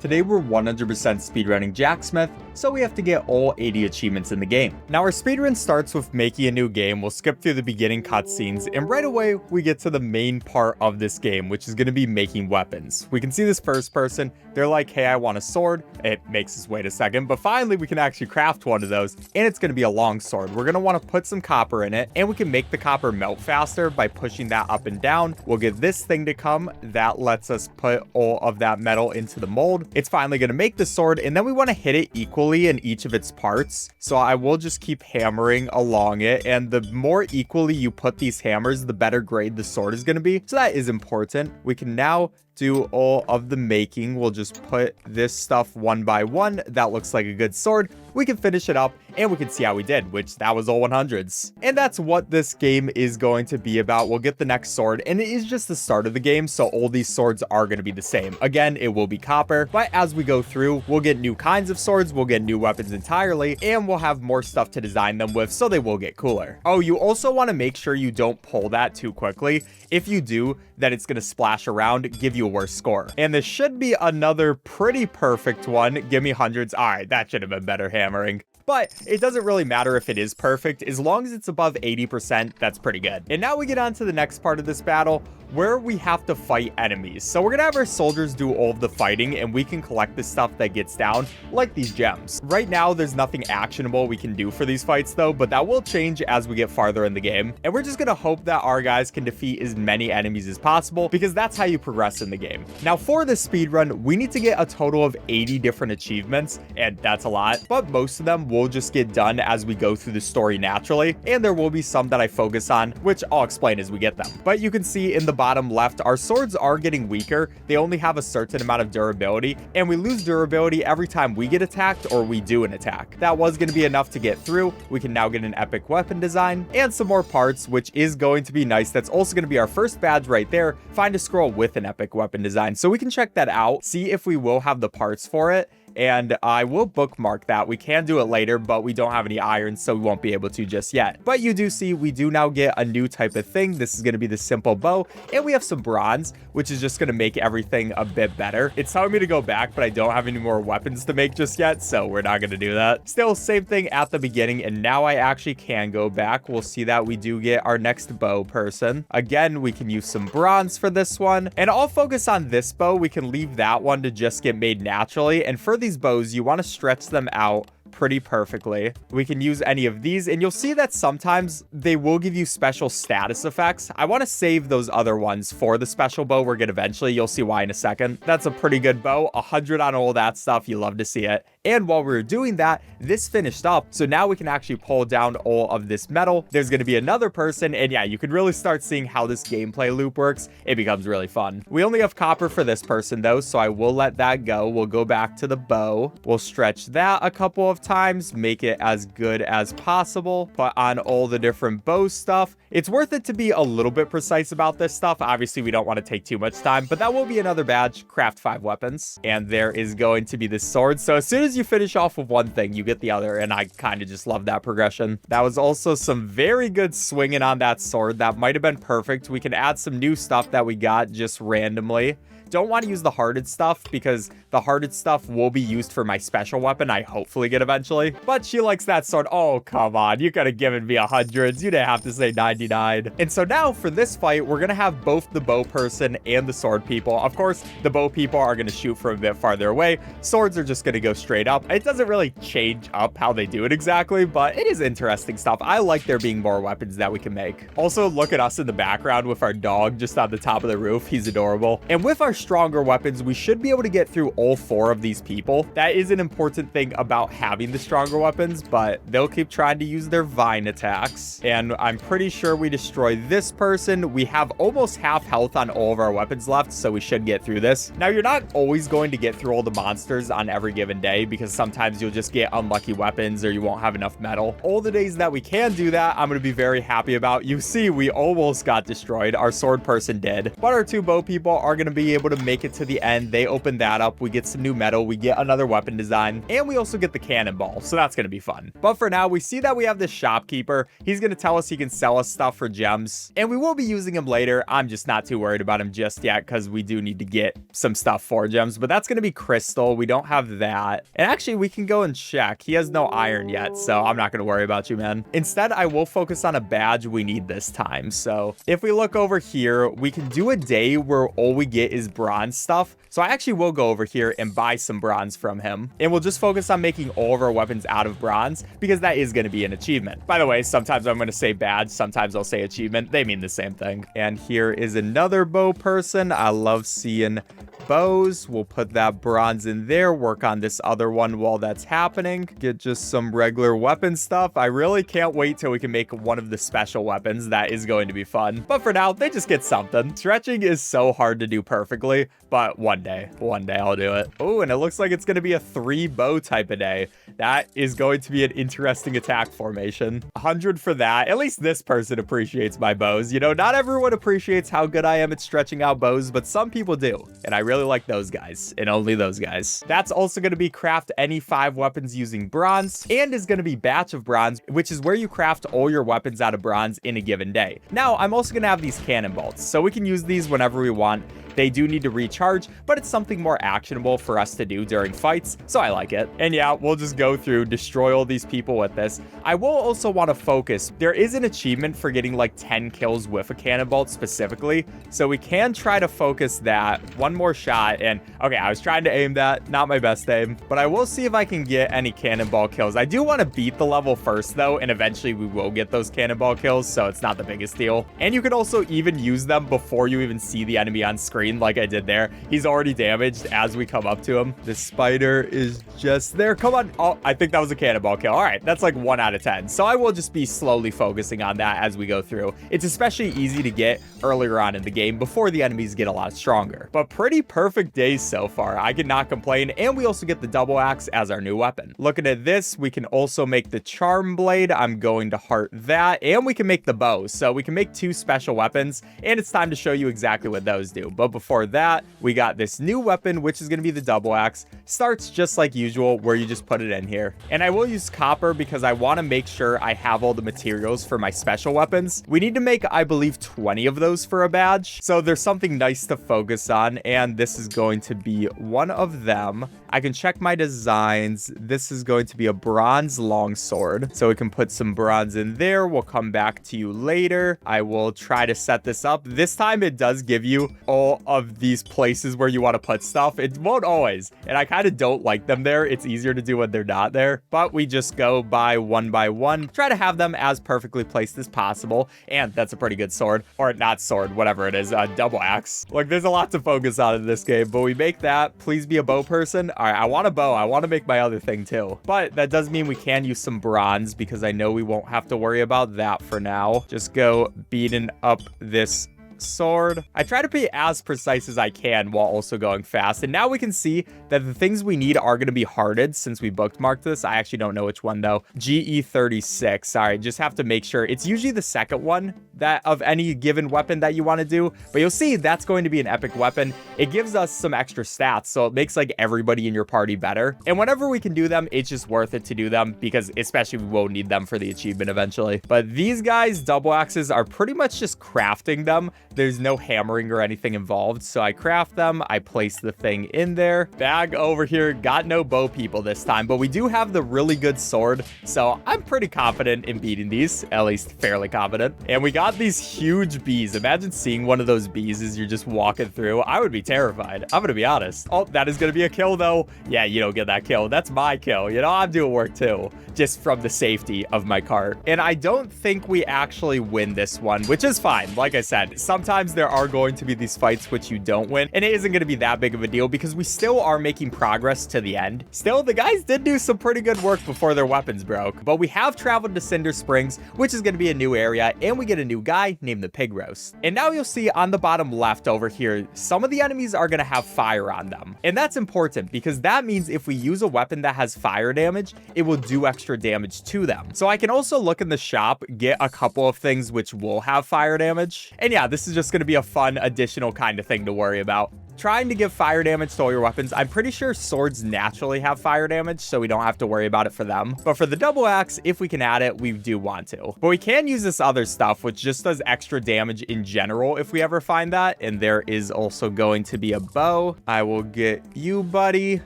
Today we're 100% speedrunning Jacksmith, so we have to get all 80 achievements in the game. Now our speedrun starts with making a new game. We'll skip through the beginning cutscenes, and right away we get to the main part of this game, which is going to be making weapons. We can see this first person, they're like, hey, I want a sword. It makes us wait a second, but finally we can actually craft one of those, and it's going to be a long sword. We're going to want to put some copper in it, and we can make the copper melt faster by pushing that up and down. We'll get this thing to come that lets us put all of that metal into the mold. It's finally going to make the sword, and then we want to hit it equally in each of its parts. So I will just keep hammering along it, and the more equally you put these hammers, the better grade the sword is going to be. So that is important. We can now do all of the making. We'll just put this stuff one by one. That looks like a good sword. We can finish it up and we can see how we did, which that was all 100s. And that's what this game is going to be about. We'll get the next sword, and it is just the start of the game, so all these swords are going to be the same. Again, it will be copper, but as we go through, we'll get new kinds of swords, we'll get new weapons entirely, and we'll have more stuff to design them with, so they will get cooler. Oh, you also want to make sure you don't pull that too quickly. If you do, then it's going to splash around, give you a worse score. And this should be another pretty perfect one. Give me hundreds. All right, that should have been better hammering. But it doesn't really matter if it is perfect. As long as it's above 80%, that's pretty good. And now we get on to the next part of this battle, where we have to fight enemies. So we're gonna have our soldiers do all of the fighting, and we can collect the stuff that gets down, like these gems. Right now, there's nothing actionable we can do for these fights though, but that will change as we get farther in the game. And we're just gonna hope that our guys can defeat as many enemies as possible, because that's how you progress in the game. Now for this speedrun, we need to get a total of 80 different achievements, and that's a lot, but most of them will just get done as we go through the story naturally, and there will be some that I focus on, which I'll explain as we get them. But you can see in the bottom left, our swords are getting weaker. They only have a certain amount of durability, and we lose durability every time we get attacked or we do an attack. That was going to be enough to get through. We can now get an epic weapon design and some more parts, which is going to be nice. That's also going to be our first badge right there. Find a scroll with an epic weapon design, so we can check that out, see if we will have the parts for it. And I will bookmark that. We can do it later, but we don't have any iron, so we won't be able to just yet. But you do see we do now get a new type of thing. This is going to be the simple bow, and we have some bronze, which is just going to make everything a bit better. It's telling me to go back, but I don't have any more weapons to make just yet, so we're not going to do that. Still, same thing at the beginning, and now I actually can go back. We'll see that we do get our next bow person. Again, we can use some bronze for this one, and I'll focus on this bow. We can leave that one to just get made naturally, and for these bows, you want to stretch them out pretty perfectly. We can use any of these, and you'll see that sometimes they will give you special status effects. I want to save those other ones for the special bow we're gonna eventually. You'll see why in a second. That's a pretty good bow. 100 on all that stuff. You love to see it. And while we were doing that, this finished up, so now we can actually pull down all of this metal. There's going to be another person, and yeah, you can really start seeing how this gameplay loop works. It becomes really fun. We only have copper for this person though, so I will let that go. We'll go back to the bow. We'll stretch that a couple of times, make it as good as possible, put on all the different bow stuff. It's worth it to be a little bit precise about this stuff. Obviously, we don't want to take too much time, but that will be another badge. Craft 5 weapons, and there is going to be the sword. So as soon as you finish off with one thing, you get the other, and I kind of just love that progression. That was also some very good swinging on that sword. That might have been perfect. We can add some new stuff that we got just randomly. Don't want to use the hearted stuff, because the hearted stuff will be used for my special weapon I hopefully get eventually. But she likes that sword. Oh, come on. You could have given me 100s. You didn't have to say 99. And so now for this fight, we're going to have both the bow person and the sword people. Of course, the bow people are going to shoot from a bit farther away. Swords are just going to go straight up. It doesn't really change up how they do it exactly, but it is interesting stuff. I like there being more weapons that we can make. Also, look at us in the background with our dog just on the top of the roof. He's adorable. And with our stronger weapons, we should be able to get through all 4 of these people. That is an important thing about having the stronger weapons, but they'll keep trying to use their vine attacks. And I'm pretty sure we destroy this person. We have almost half health on all of our weapons left, so we should get through this. Now, you're not always going to get through all the monsters on every given day, because sometimes you'll just get unlucky weapons or you won't have enough metal. All the days that we can do that, I'm going to be very happy about. You see, we almost got destroyed. Our sword person did, but our 2 bow people are going to be able to to make it to the end. They open that up. We get some new metal. We get another weapon design, and we also get the cannonball. So that's going to be fun. But for now, we see that we have this shopkeeper. He's going to tell us he can sell us stuff for gems, and we will be using him later. I'm just not too worried about him just yet because we do need to get some stuff for gems, but that's going to be crystal. We don't have that. And actually, we can go and check. He has no iron yet, so I'm not going to worry about you, man. Instead, I will focus on a badge we need this time. So if we look over here, we can do a day where all we get is bronze stuff. So I actually will go over here and buy some bronze from him, and we'll just focus on making all of our weapons out of bronze because that is going to be an achievement. By the way, sometimes I'm going to say badge, sometimes I'll say achievement. They mean the same thing. And here is another bow person. I love seeing bows. We'll put that bronze in there, work on this other one while that's happening, get just some regular weapon stuff. I really can't wait till we can make one of the special weapons. That is going to be fun, but for now they just get something. Stretching is so hard to do perfectly, but one day I'll do it. Oh, and it looks like it's going to be a 3 bow type of day. That is going to be an interesting attack formation. 100 for that. At least this person appreciates my bows. You know, not everyone appreciates how good I am at stretching out bows, but some people do, and I really like those guys, and only those guys. That's also going to be craft any 5 weapons using bronze, and is going to be batch of bronze, which is where you craft all your weapons out of bronze in a given day. Now, I'm also going to have these cannonballs, so we can use these whenever we want. They do need to recharge, but it's something more actionable for us to do during fights, so I like it. And yeah, we'll just go through, destroy all these people with this. I will also want to focus. There is an achievement for getting like 10 kills with a cannonball specifically, so we can try to focus that. One more shot, and okay, I was trying to aim that, not my best aim, but I will see if I can get any cannonball kills. I do want to beat the level first though, and eventually we will get those cannonball kills, so it's not the biggest deal. And you can also even use them before you even see the enemy on screen, like I did there. He's already damaged as we come up to him. The spider is just there. Come on. Oh, I think that was a cannonball kill. All right, that's like 1 out of 10. So I will just be slowly focusing on that as we go through. It's especially easy to get earlier on in the game before the enemies get a lot stronger. But pretty perfect days so far. I cannot complain. And we also get the double axe as our new weapon. Looking at this, we can also make the charm blade. I'm going to heart that. And we can make the bow. So we can make 2 special weapons. And it's time to show you exactly what those do. But before that, we got this new weapon, which is going to be the double axe. Starts just like usual, where you just put it in here. And I will use copper because I want to make sure I have all the materials for my special weapons. We need to make, I believe, 20 of those for a badge. So there's something nice to focus on, and this is going to be one of them. I can check my designs. This is going to be a bronze longsword. So we can put some bronze in there. We'll come back to you later. I will try to set this up. This time it does give you all of these places where you want to put stuff. It won't always, and I kind of don't like them there. It's easier to do when they're not there, but we just go by one, try to have them as perfectly placed as possible. And that's a pretty good sword, or not sword, whatever it is, double axe. Look, there's a lot to focus on in this game, but we make that. Please be a bow person. All right, I want a bow. I want to make my other thing too, but that does mean we can use some bronze because I know we won't have to worry about that for now. Just go beating up this sword. I try to be as precise as I can while also going fast. And now we can see that the things we need are going to be hearted since we bookmarked this. I actually don't know which one though. GE36. Sorry, just have to make sure. It's usually the second one that of any given weapon that you want to do, but you'll see that's going to be an epic weapon. It gives us some extra stats, so it makes like everybody in your party better. And whenever we can do them, it's just worth it to do them because especially we won't need them for the achievement eventually. But these guys, double axes, are pretty much just crafting them. There's no hammering or anything involved, so I craft them. I place the thing in there. Bag over here. Got no bow people this time, but we do have the really good sword, so I'm pretty confident in beating these, at least fairly confident. And we got these huge bees. Imagine seeing one of those bees as you're just walking through. I would be terrified. I'm gonna be honest. Oh, that is gonna be a kill though. Yeah, you don't get that kill. That's my kill. You know, I'm doing work too, just from the safety of my cart. And I don't think we actually win this one, which is fine. Like I said, sometimes there are going to be these fights which you don't win, and it isn't going to be that big of a deal because we still are making progress to the end. Still, the guys did do some pretty good work before their weapons broke, but we have traveled to Cinder Springs, which is going to be a new area, and we get a new guy named the Pig Roast. And now you'll see on the bottom left over here, some of the enemies are going to have fire on them. And that's important because that means if we use a weapon that has fire damage, it will do extra damage to them. So I can also look in the shop, get a couple of things which will have fire damage. And yeah, this is just going to be a fun additional kind of thing to worry about. trying to give fire damage to all your weapons. I'm pretty sure swords naturally have fire damage, so we don't have to worry about it for them. But for the double axe, if we can add it, we do want to. But we can use this other stuff, which just does extra damage in general if we ever find that. And there is also going to be a bow. I will get you, buddy.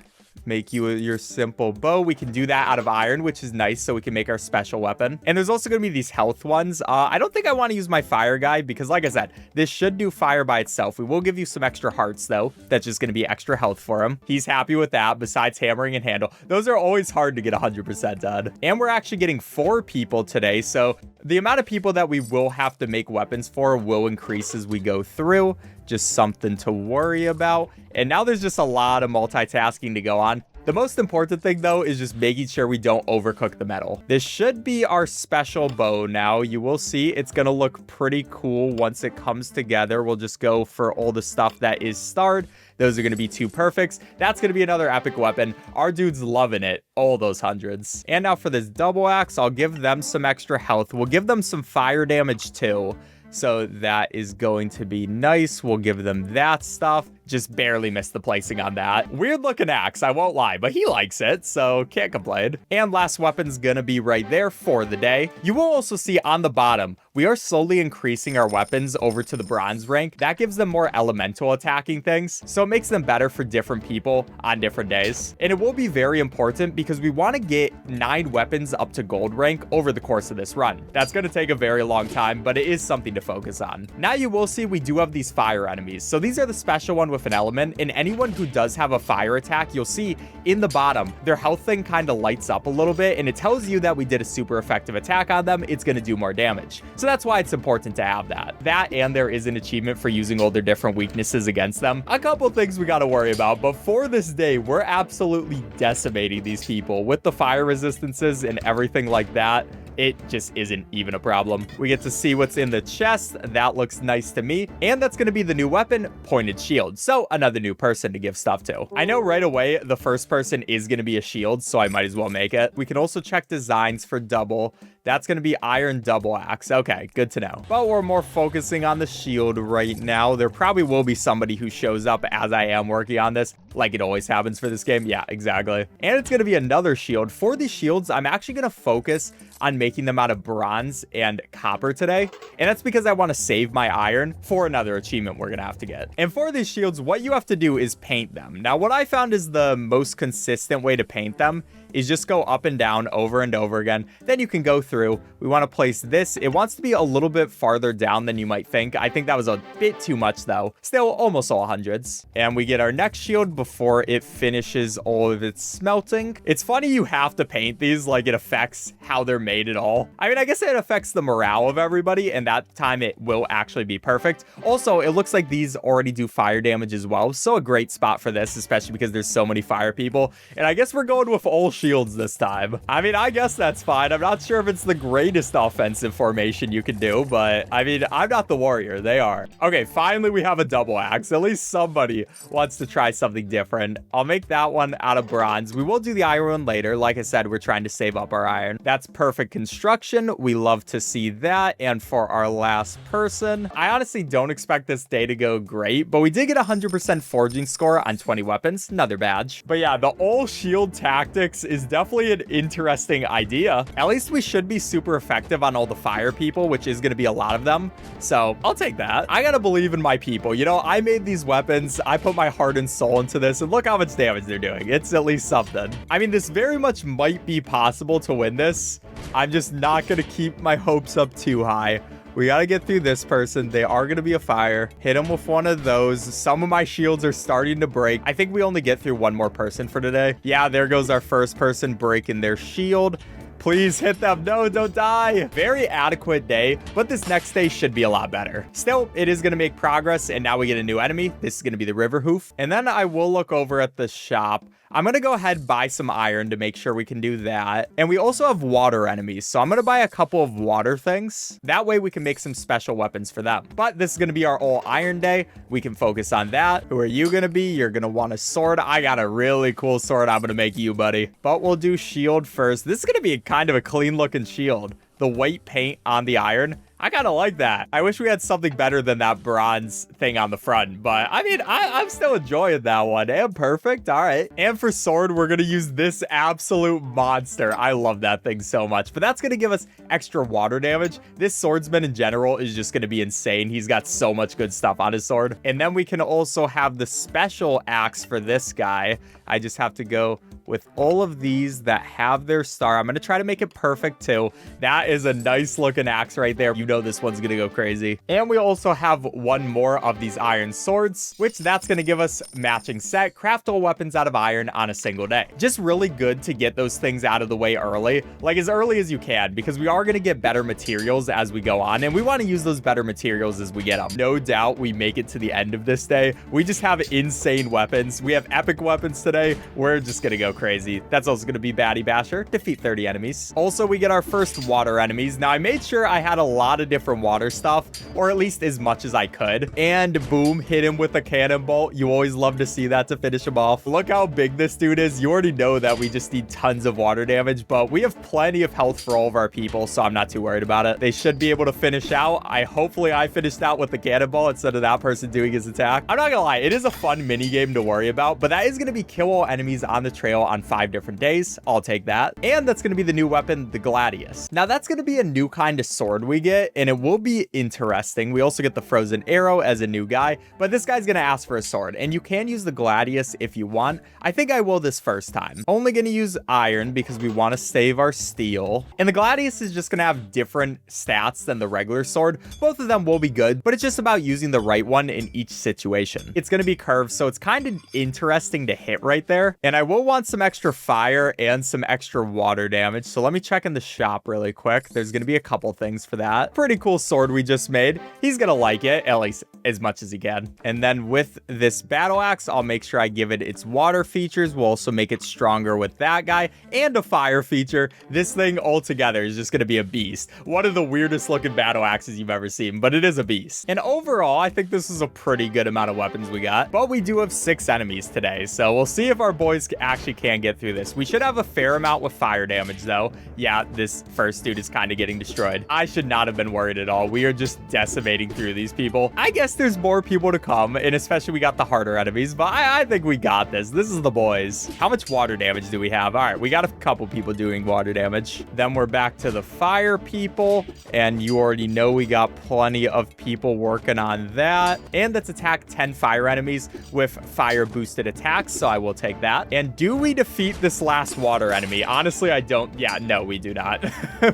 Make you your simple bow. We can do that out of iron, which is nice, so we can make our special weapon. And there's also going to be these health ones. I don't think I want to use my fire guy because, like I said, this should do fire by itself. We will give you some extra hearts, though. That's just going to be extra health for him. He's happy with that, besides hammering and handle. Those are always hard to get 100% done. And we're actually getting 4 people today, so the amount of people that we will have to make weapons for will increase as we go through. Just something to worry about. And now there's just a lot of multitasking to go on. The most important thing, though, is just making sure we don't overcook the metal. This should be our special bow now. You will see it's going to look pretty cool once it comes together. We'll just go for all the stuff that is starred. Those are going to be 2 perfects. That's going to be another epic weapon. Our dude's loving it. All those hundreds. And now for this double axe, I'll give them some extra health. We'll give them some fire damage, too. So that is going to be nice. We'll give them that stuff. Just barely missed the placing on that. Weird looking axe, I won't lie, but he likes it, so can't complain. And last weapon's gonna be right there for the day. You will also see on the bottom, we are slowly increasing our weapons over to the bronze rank. That gives them more elemental attacking things, so it makes them better for different people on different days. And it will be very important because we want to get 9 weapons up to gold rank over the course of this run. That's gonna take a very long time, but it is something to focus on. Now you will see we do have these fire enemies. So these are the special one with an element, and anyone who does have a fire attack, you'll see in the bottom, their health thing kind of lights up a little bit, and it tells you that we did a super effective attack on them. It's going to do more damage. So that's why it's important to have that. That, and there is an achievement for using all their different weaknesses against them. A couple things we got to worry about, but for this day, we're absolutely decimating these people with the fire resistances and everything like that. It just isn't even a problem. We get to see what's in the chest. That looks nice to me. And that's going to be the new weapon, pointed shield. So another new person to give stuff to. I know right away the first person is going to be a shield, so I might as well make it. We can also check designs for double. That's going to be iron double axe. Okay, good to know. But we're more focusing on the shield right now. There probably will be somebody who shows up as I am working on this, like it always happens for this game. Yeah, exactly. And it's going to be another shield. For these shields, I'm actually going to focus on making them out of bronze and copper today. And that's because I want to save my iron for another achievement we're going to have to get. And for these shields, what you have to do is paint them. Now, what I found is the most consistent way to paint them is just go up and down over and over again. Then you can go through. We want to place this. It wants to be a little bit farther down than you might think. I think that was a bit too much though. Still almost all hundreds. And we get our next shield before it finishes all of its smelting. It's funny you have to paint these like it affects how they're made at all. I mean, I guess it affects the morale of everybody, and that time it will actually be perfect. Also, it looks like these already do fire damage as well. So a great spot for this, especially because there's so many fire people. And I guess we're going with all shields this time. I mean, I guess that's fine. I'm not sure if it's the greatest offensive formation you can do, but I mean, I'm not the warrior. They are. Okay, finally we have a double axe. At least somebody wants to try something different. I'll make that one out of bronze. We will do the iron one later. Like I said, we're trying to save up our iron. That's perfect construction. We love to see that. And for our last person, I honestly don't expect this day to go great, but we did get 100% forging score on 20 weapons. Another badge. But yeah, the all shield tactics is definitely an interesting idea. At least we should be super effective on all the fire people, which is going to be a lot of them. So I'll take that. I got to believe in my people. You know, I made these weapons. I put my heart and soul into this, and look how much damage they're doing. It's at least something. I mean, this very much might be possible to win this. I'm just not going to keep my hopes up too high. We got to get through this person. They are going to be a fire. Hit them with one of those. Some of my shields are starting to break. I think we only get through one more person for today. Yeah, there goes our first person breaking their shield. Please hit them. No, don't die. Very adequate day, but this next day should be a lot better. Still, it is going to make progress, and now we get a new enemy. This is going to be the river hoof. And then I will look over at the shop. I'm going to go ahead and buy some iron to make sure we can do that. And we also have water enemies, so I'm going to buy a couple of water things. That way we can make some special weapons for them. But this is going to be our all iron day. We can focus on that. Who are you going to be? You're going to want a sword. I got a really cool sword I'm going to make you, buddy. But we'll do shield first. This is going to be kind of a clean looking shield. The white paint on the iron I kind of like that. I wish we had something better than that bronze thing on the front, but I mean, I'm still enjoying that one. And perfect. All right. And for sword, we're going to use this absolute monster. I love that thing so much, but that's going to give us extra water damage. This swordsman in general is just going to be insane. He's got so much good stuff on his sword. And then we can also have the special axe for this guy. I just have to go with all of these that have their star. I'm going to try to make it perfect too. That is a nice looking axe right there. You know this one's going to go crazy. And we also have one more of these iron swords, which that's going to give us matching set. Craft all weapons out of iron on a single day. Just really good to get those things out of the way early, like as early as you can, because we are going to get better materials as we go on, and we want to use those better materials as we get them. No doubt we make it to the end of this day. We just have insane weapons. We have epic weapons today. We're just going to go crazy. That's also going to be Baddie Basher. Defeat 30 enemies. Also, we get our first water enemies. Now, I made sure I had a lot of different water stuff, or at least as much as I could. And boom, hit him with a cannonball. You always love to see that to finish him off. Look how big this dude is. You already know that we just need tons of water damage, but we have plenty of health for all of our people, so I'm not too worried about it. They should be able to finish out. Hopefully I finished out with the cannonball instead of that person doing his attack. I'm not gonna lie, it is a fun mini game to worry about, but that is gonna be kill all enemies on the trail on 5 different days. I'll take that. And that's gonna be the new weapon, the Gladius. Now that's gonna be a new kind of sword we get, and it will be interesting. We also get the frozen arrow as a new guy, but this guy's gonna ask for a sword, and you can use the Gladius if you want. I think I will this first time. Only gonna use iron because we want to save our steel. And the Gladius is just gonna have different stats than the regular sword. Both of them will be good, but it's just about using the right one in each situation. It's gonna be curved, so it's kind of interesting to hit right there. And I will want some extra fire and some extra water damage. So let me check in the shop really quick. There's gonna be a couple things for that. Pretty cool sword we just made. He's gonna like it, at least as much as he can. And then with this battle axe, I'll make sure I give it its water features. We'll also make it stronger with that guy and a fire feature. This thing altogether is just going to be a beast. One of the weirdest looking battle axes you've ever seen, but it is a beast. And overall, I think this is a pretty good amount of weapons we got, but we do have 6 enemies today. So we'll see if our boys actually can get through this. We should have a fair amount with fire damage though. Yeah, this first dude is kind of getting destroyed. I should not have been worried at all. We are just decimating through these people. I guess there's more people to come, and especially we got the harder enemies, but I think we got this. This is the boys. How much water damage do we have? All right, we got a couple people doing water damage. Then we're back to the fire people, and you already know we got plenty of people working on that. And that's attack 10 fire enemies with fire boosted attacks, so I will take that. And do we defeat this last water enemy? Honestly, I don't. Yeah, no, we do not.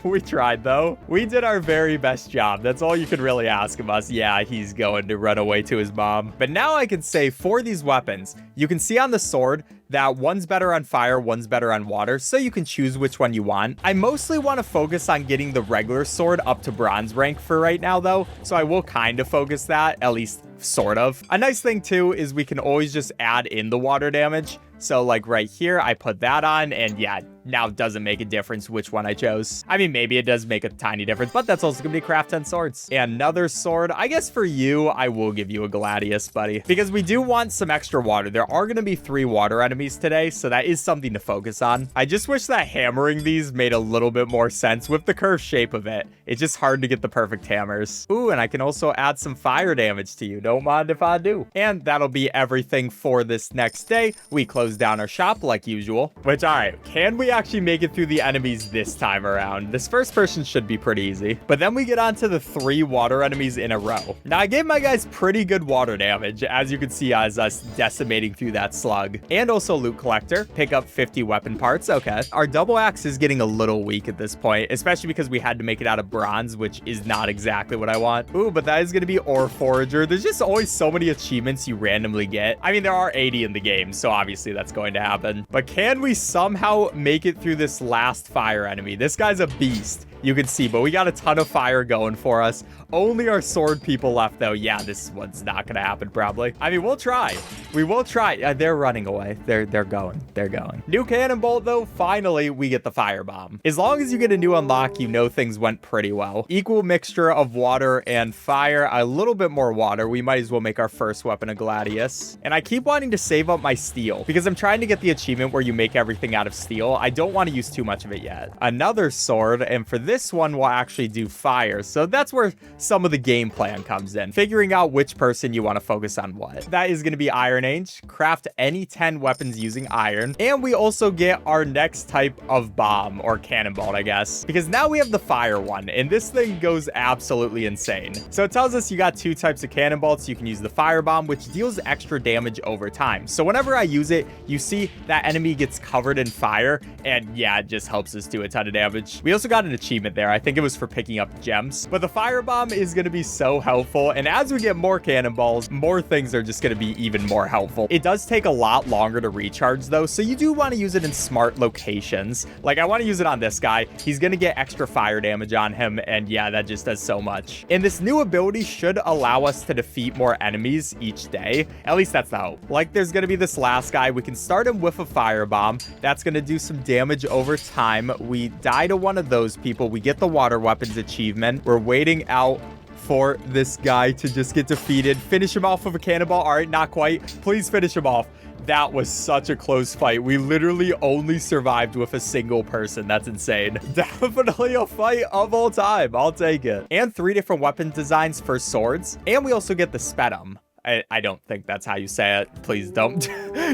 We tried though. We did our very best job. That's all you could really ask of us. Yeah, he's going to run away to his mom. But now I can say for these weapons, you can see on the sword that one's better on fire, one's better on water, so you can choose which one you want. I mostly want to focus on getting the regular sword up to bronze rank for right now though, so I will kind of focus that, at least sort of. A nice thing too is we can always just add in the water damage. So like right here, I put that on, and yeah, now it doesn't make a difference which one I chose. I mean, maybe it does make a tiny difference, but that's also gonna be craft 10 swords. And another sword, I guess for you, I will give you a Gladius, buddy, because we do want some extra water. There are gonna be 3 water enemies today, so that is something to focus on. I just wish that hammering these made a little bit more sense with the curved shape of it. It's just hard to get the perfect hammers. Ooh, and I can also add some fire damage to you. Don't mind if I do. And that'll be everything for this next day. We close down our shop like usual, which, all right, can we actually make it through the enemies this time around? This first person should be pretty easy, but then we get on to the 3 water enemies in a row. Now I gave my guys pretty good water damage, as you can see, as us decimating through that slug. And also loot collector, pick up 50 weapon parts. Okay, our double axe is getting a little weak at this point, especially because we had to make it out of bronze, which is not exactly what I want. Ooh, but that is going to be ore forager. There's just always so many achievements you randomly get. I mean, there are 80 in the game, so obviously that's going to happen. But can we somehow make it through this last fire enemy? This guy's a beast, you can see, but we got a ton of fire going for us. Only our sword people left though. Yeah, this one's not gonna happen probably. I mean, we'll try. We will try. They're running away. They're going. They're going. New cannon bolt though. Finally, we get the firebomb. As long as you get a new unlock, you know things went pretty well. Equal mixture of water and fire. A little bit more water. We might as well make our first weapon a Gladius. And I keep wanting to save up my steel because I'm trying to get the achievement where you make everything out of steel. I don't want to use too much of it yet. Another sword, and for this this one will actually do fire. So that's where some of the game plan comes in, figuring out which person you want to focus on what. That is going to be Iron Age. Craft any 10 weapons using iron. And we also get our next type of bomb, or cannonball, I guess, because now we have the fire one, and this thing goes absolutely insane. So it tells us you got 2 types of cannonballs. You can use the fire bomb, which deals extra damage over time. So whenever I use it, you see that enemy gets covered in fire, and yeah, it just helps us do a ton of damage. We also got an achievement there. I think it was for picking up gems, but the fire bomb is going to be so helpful. And as we get more cannonballs, more things are just going to be even more helpful. It does take a lot longer to recharge though, so you do want to use it in smart locations. Like I want to use it on this guy. He's going to get extra fire damage on him, and yeah, that just does so much. And this new ability should allow us to defeat more enemies each day. At least that's the hope. Like there's going to be this last guy. We can start him with a fire bomb. That's going to do some damage over time. We die to one of those people. We get the water weapons achievement. We're waiting out for this guy to just get defeated. Finish him off with a cannonball. All right, not quite. Please finish him off. That was such a close fight. We literally only survived with a single person. That's insane. Definitely a fight of all time. I'll take it. And 3 different weapon designs for swords. And we also get the Spetum. I don't think that's how you say it. Please don't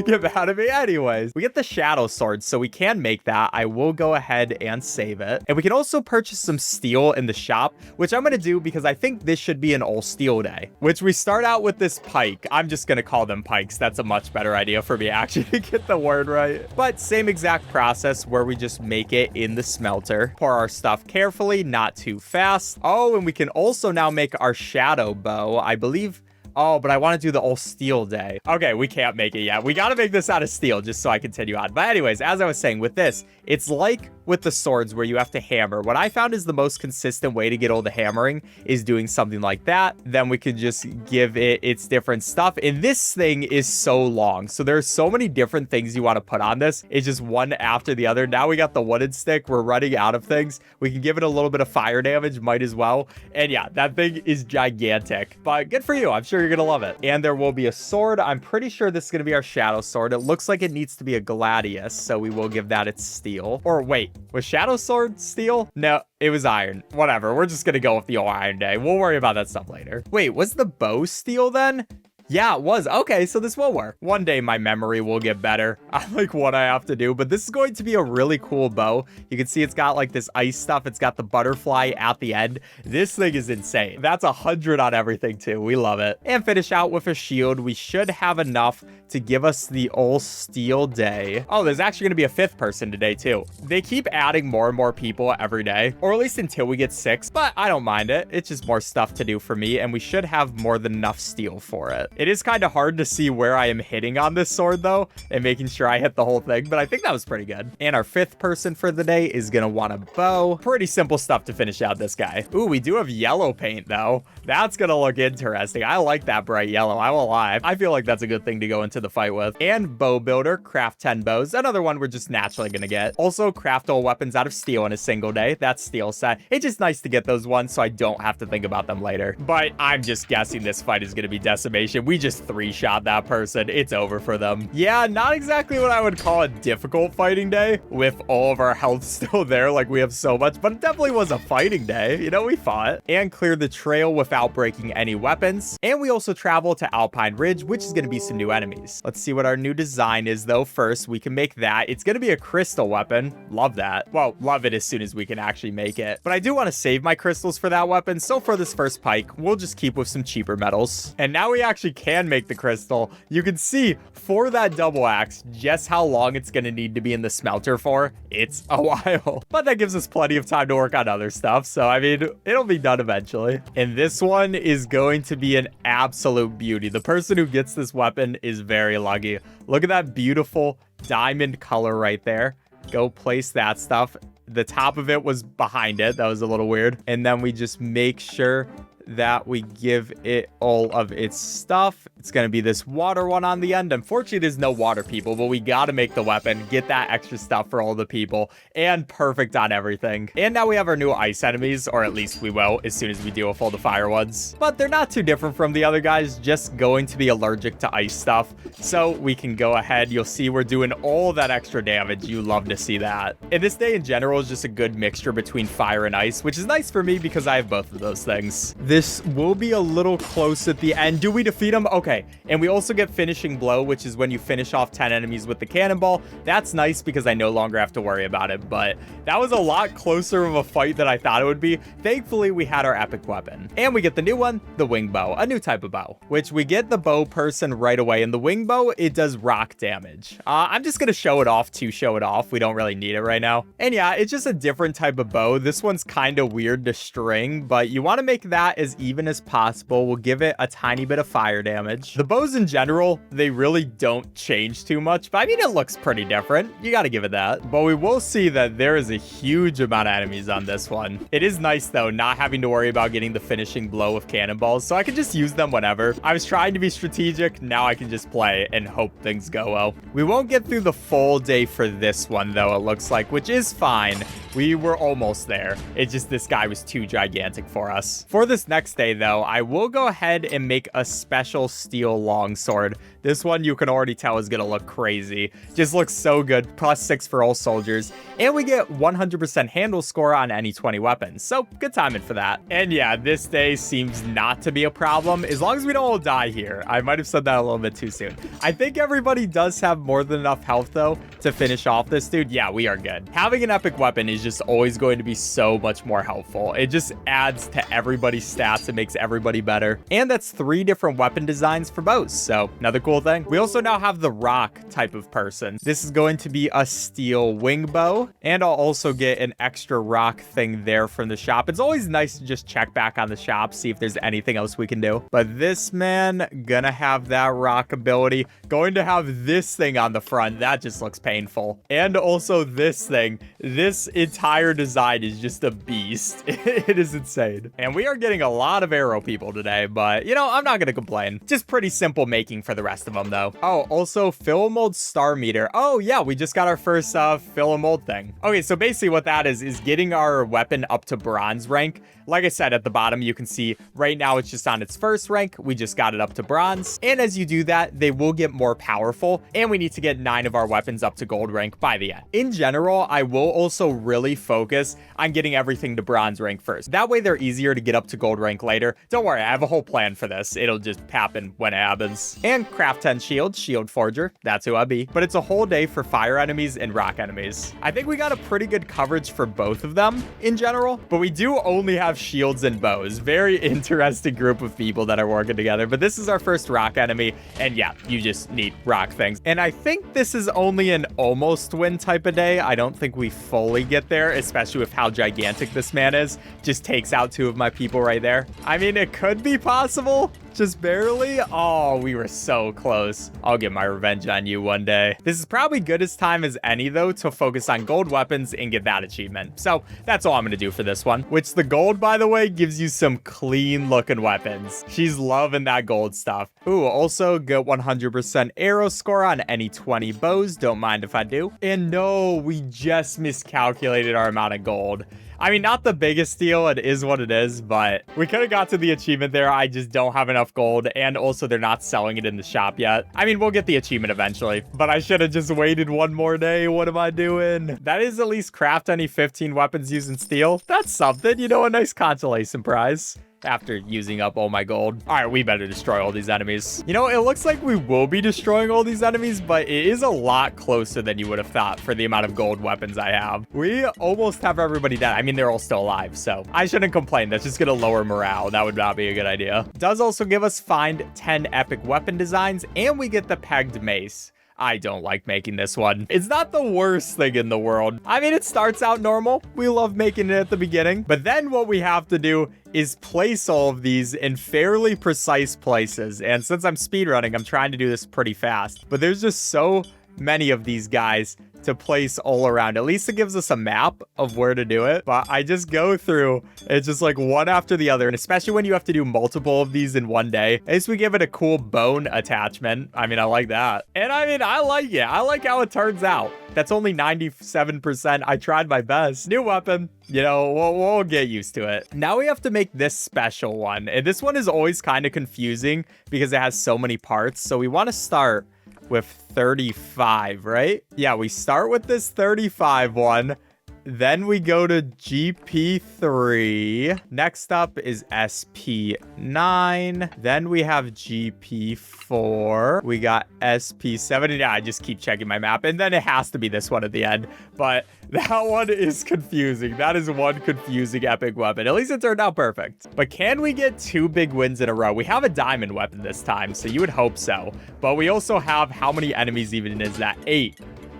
get mad at me. Anyways, we get the shadow sword, so we can make that. I will go ahead and save it. And we can also purchase some steel in the shop, which I'm going to do because I think this should be an all steel day, which we start out with this pike. I'm just going to call them pikes. That's a much better idea for me actually to get the word right. But same exact process where we just make it in the smelter. Pour our stuff carefully, not too fast. Oh, and we can also now make our shadow bow, I believe. Oh, but I want to do the all steel day. Okay, we can't make it yet. We got to make this out of steel just so I continue on. But anyways, as I was saying with this, it's like with the swords where you have to hammer. What I found is the most consistent way to get all the hammering is doing something like that. Then we could just give it its different stuff. And this thing is so long. So there's so many different things you want to put on this. It's just one after the other. Now we got the wooden stick. We're running out of things. We can give it a little bit of fire damage. Might as well. And yeah, that thing is gigantic. But good for you. I'm sure you're going to love it. And there will be a sword. I'm pretty sure this is going to be our shadow sword. It looks like it needs to be a Gladius. So we will give that its steel. Or wait. Was shadow sword steel? No, it was iron. Whatever. We're just going to go with the old iron day. We'll worry about that stuff later. Wait, was the bow steel then? Yeah, it was. Okay, so this will work. One day my memory will get better. I like what I have to do, but this is going to be a really cool bow. You can see it's got like this ice stuff. It's got the butterfly at the end. This thing is insane. That's 100 on everything too. We love it. And finish out with a shield. We should have enough to give us the all steel day. Oh, there's actually going to be a 5th person today too. They keep adding more and more people every day, or at least until we get 6, but I don't mind it. It's just more stuff to do for me, and we should have more than enough steel for it. It is kind of hard to see where I am hitting on this sword though, and making sure I hit the whole thing, but I think that was pretty good. And our 5th person for the day is going to want a bow. Pretty simple stuff to finish out this guy. Ooh, we do have yellow paint though. That's going to look interesting. I like that bright yellow. I will lie. I feel like that's a good thing to go into the fight with. And bow builder, craft 10 bows. Another one we're just naturally going to get. Also, craft all weapons out of steel in a single day. That's steel set. It's just nice to get those ones so I don't have to think about them later. But I'm just guessing this fight is going to be decimation. We just 3-shot that person. It's over for them. Yeah, not exactly what I would call a difficult fighting day with all of our health still there. Like we have so much, but it definitely was a fighting day. You know, we fought and cleared the trail without breaking any weapons. And we also travel to Alpine Ridge, which is going to be some new enemies. Let's see what our new design is though. First, we can make that. It's going to be a crystal weapon. Love that. Well, love it as soon as we can actually make it. But I do want to save my crystals for that weapon. So for this first pike, we'll just keep with some cheaper metals. And now we actually can make the crystal. You can see for that double axe just how long it's going to need to be in the smelter for. It's a while. But that gives us plenty of time to work on other stuff. So, I mean, it'll be done eventually. And this one is going to be an absolute beauty. The person who gets this weapon is very lucky. Look at that beautiful diamond color right there. Go place that stuff. The top of it was behind it. That was a little weird. And then we just make sure that we give it all of its stuff. It's going to be this water one on the end. Unfortunately, there's no water people, but we got to make the weapon, get that extra stuff for all the people, and perfect on everything. And now we have our new ice enemies, or at least we will as soon as we deal with all the fire ones. But they're not too different from the other guys, just going to be allergic to ice stuff. So we can go ahead. You'll see we're doing all that extra damage. You love to see that. And this day in general is just a good mixture between fire and ice, which is nice for me because I have both of those things. This will be a little close at the end. Do we defeat him? Okay. And we also get finishing blow, which is when you finish off 10 enemies with the cannonball. That's nice because I no longer have to worry about it, but that was a lot closer of a fight than I thought it would be. Thankfully, we had our epic weapon. And we get the new one, the wing bow, a new type of bow, which we get the bow person right away. And the wing bow, it does rock damage. I'm just going to show it off to show it off. We don't really need it right now. And yeah, it's just a different type of bow. This one's kind of weird to string, but you want to make that as even as possible. We'll give it a tiny bit of fire damage. The bows in general, they really don't change too much, but I mean, it looks pretty different. You got to give it that. But we will see that there is a huge amount of enemies on this one. It is nice though, not having to worry about getting the finishing blow of cannonballs, so I can just use them whenever. I was trying to be strategic. Now I can just play and hope things go well. We won't get through the full day for this one though, it looks like, which is fine. We were almost there. It's just this guy was too gigantic for us. For this next day though, I will go ahead and make a special steel longsword. This one you can already tell is gonna look crazy. Just looks so good. +6 for all soldiers. And we get 100% handle score on any 20 weapons. So good timing for that. And yeah, this day seems not to be a problem as long as we don't all die here. I might have said that a little bit too soon. I think everybody does have more than enough health though to finish off this dude. Yeah, we are good. Having an epic weapon is just always going to be so much more helpful. It just adds to everybody's stats. It makes everybody better. And that's 3 different weapon designs for bows. So another cool thing. We also now have the rock type of person. This is going to be a steel wing bow. And I'll also get an extra rock thing there from the shop. It's always nice to just check back on the shop, see if there's anything else we can do. But this man, gonna have that rock ability. Going to have this thing on the front. That just looks painful. And also this thing. This entire design is just a beast. It is insane. And we are getting a lot of arrow people today, but you know, I'm not gonna complain. Just pretty simple making for the rest of them though. Oh, also fill a mold star meter. Oh yeah, we just got our first fill a mold thing. Okay, so basically what that is getting our weapon up to bronze rank. Like I said, at the bottom, you can see right now it's just on its first rank. We just got it up to bronze. And as you do that, they will get more powerful. And we need to get 9 of our weapons up to gold rank by the end. In general, I will also really focus on getting everything to bronze rank first. That way they're easier to get up to gold rank later. Don't worry, I have a whole plan for this. It'll just happen when it happens. And craft 10 shields, shield forger. That's who I be. But it's a whole day for fire enemies and rock enemies. I think we got a pretty good coverage for both of them in general, but we do only have shields and bows. Very interesting group of people that are working together. But this is our first rock enemy. And yeah, you just need rock things. And I think this is only an almost win type of day. I don't think we fully get there, especially with how gigantic this man is. Just takes out 2 of my people right there. I mean, it could be possible. Just barely. Oh, we were so close. I'll get my revenge on you one day. This is probably good as time as any though to focus on gold weapons and get that achievement. So that's all I'm gonna do for this one, which the gold, by the way, gives you some clean looking weapons. She's loving that gold stuff. Ooh, also get 100% arrow score on any 20 bows. Don't mind if I do. And no, we just miscalculated our amount of gold. I mean, not the biggest deal. It is what it is, but we could have got to the achievement there. I just don't have enough gold. And also they're not selling it in the shop yet. I mean, we'll get the achievement eventually, but I should have just waited one more day. What am I doing? That is at least craft any 15 weapons using steel. That's something, you know, a nice consolation prize. After using up all my gold. All right, we better destroy all these enemies. You know, it looks like we will be destroying all these enemies, but it is a lot closer than you would have thought for the amount of gold weapons I have. We almost have everybody dead. I mean, they're all still alive, so I shouldn't complain. That's just gonna lower morale. That would not be a good idea. Does also give us find 10 epic weapon designs, and we get the pegged mace. I don't like making this one. It's not the worst thing in the world. I mean, it starts out normal. We love making it at the beginning. But then what we have to do is place all of these in fairly precise places. And since I'm speedrunning, I'm trying to do this pretty fast. But there's just so many of these guys to place all around. At least it gives us a map of where to do it. But I just go through, it's just like one after the other. And especially when you have to do multiple of these in one day, at least we give it a cool bone attachment. I mean, I like that. And I mean, I like it. I like how it turns out. That's only 97%. I tried my best. New weapon. You know, we'll get used to it. Now we have to make this special one. And this one is always kind of confusing because it has so many parts. So we want to start with 35, right? Yeah, we start with this 35 one. Then we go to GP3. Next up is SP9. Then we have GP4. We got SP7. Yeah, I just keep checking my map. And then it has to be this one at the end. But that one is confusing. That is one confusing epic weapon. At least it turned out perfect. But can we get 2 big wins in a row? We have a diamond weapon this time, so you would hope so. But we also have, how many enemies even is that? 8.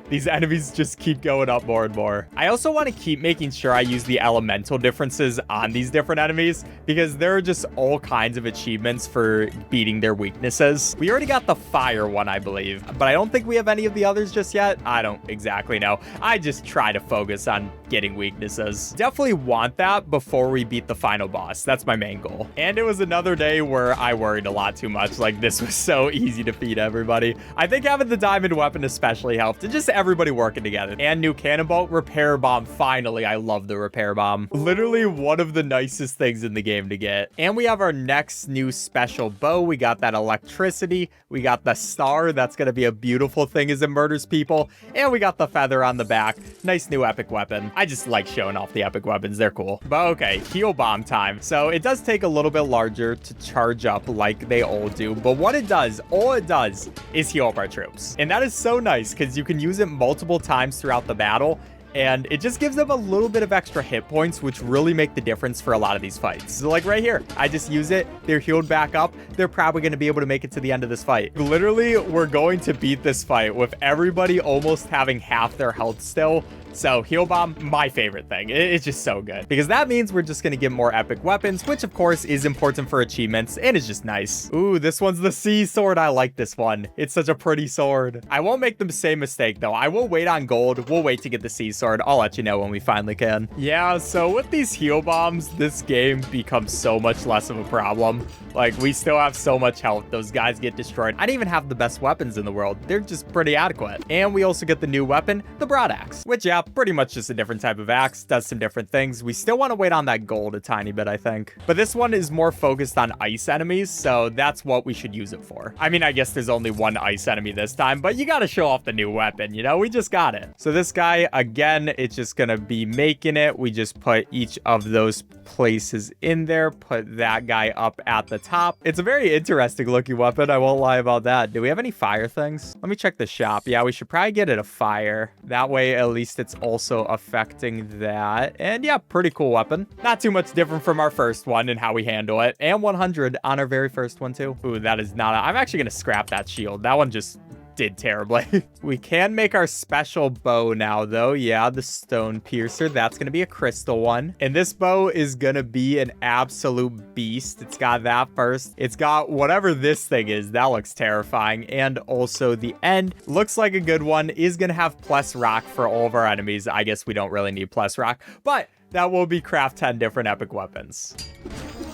These enemies just keep going up more and more. I also want to keep making sure I use the elemental differences on these different enemies because there are just all kinds of achievements for beating their weaknesses. We already got the fire one, I believe, but I don't think we have any of the others just yet. I don't exactly know. I just try to focus on getting weaknesses. Definitely want that before we beat the final boss. That's my main goal. And it was another day where I worried a lot too much. Like, this was so easy to beat everybody. I think having the diamond weapon especially helped. And just everybody working together. And new cannonball, repair bomb. Finally, I love the repair bomb. Literally one of the nicest things in the game to get. And we have our next new special bow. We got that electricity. We got the star. That's going to be a beautiful thing as it murders people. And we got the feather on the back. Nice new epic weapon. I just like showing off the epic weapons. They're cool. But okay, heal bomb time. So it does take a little bit larger to charge up like they all do. But what it does, all it does is heal up our troops. And that is so nice because you can use it multiple times throughout the battle. And it just gives them a little bit of extra hit points, which really make the difference for a lot of these fights. So like right here, I just use it. They're healed back up. They're probably going to be able to make it to the end of this fight. Literally, we're going to beat this fight with everybody almost having half their health still. So heal bomb, my favorite thing. It's just so good because that means we're just going to get more epic weapons, which of course is important for achievements and is just nice. Ooh, this one's the sea sword. I like this one. It's such a pretty sword. I won't make the same mistake though. I will wait on gold. We'll wait to get the sea sword. I'll let you know when we finally can. Yeah, so with these heal bombs, this game becomes so much less of a problem. Like, we still have so much health. Those guys get destroyed. I don't even have the best weapons in the world. They're just pretty adequate. And we also get the new weapon, the broad axe, which, yeah, pretty much just a different type of axe. Does some different things. We still want to wait on that gold a tiny bit, I think. But this one is more focused on ice enemies, so that's what we should use it for. I mean, I guess there's only one ice enemy this time, but you got to show off the new weapon, you know? We just got it. So this guy, again, it's just going to be making it. We just put each of those places in there, put that guy up at the top. It's a very interesting looking weapon. I won't lie about that. Do we have any fire things? Let me check the shop. Yeah, we should probably get it a fire. That way, at least it's also affecting that. And yeah, pretty cool weapon. Not too much different from our first one and how we handle it. And 100 on our very first one too. Ooh, that is not I'm actually going to scrap that shield. That one just did terribly. We can make our special bow now though. Yeah, the stone piercer. That's going to be a crystal one. And this bow is going to be an absolute beast. It's got that first. It's got whatever this thing is. That looks terrifying. And also the end looks like a good one. Is going to have plus rock for all of our enemies. I guess we don't really need plus rock, but that will be craft 10 different epic weapons.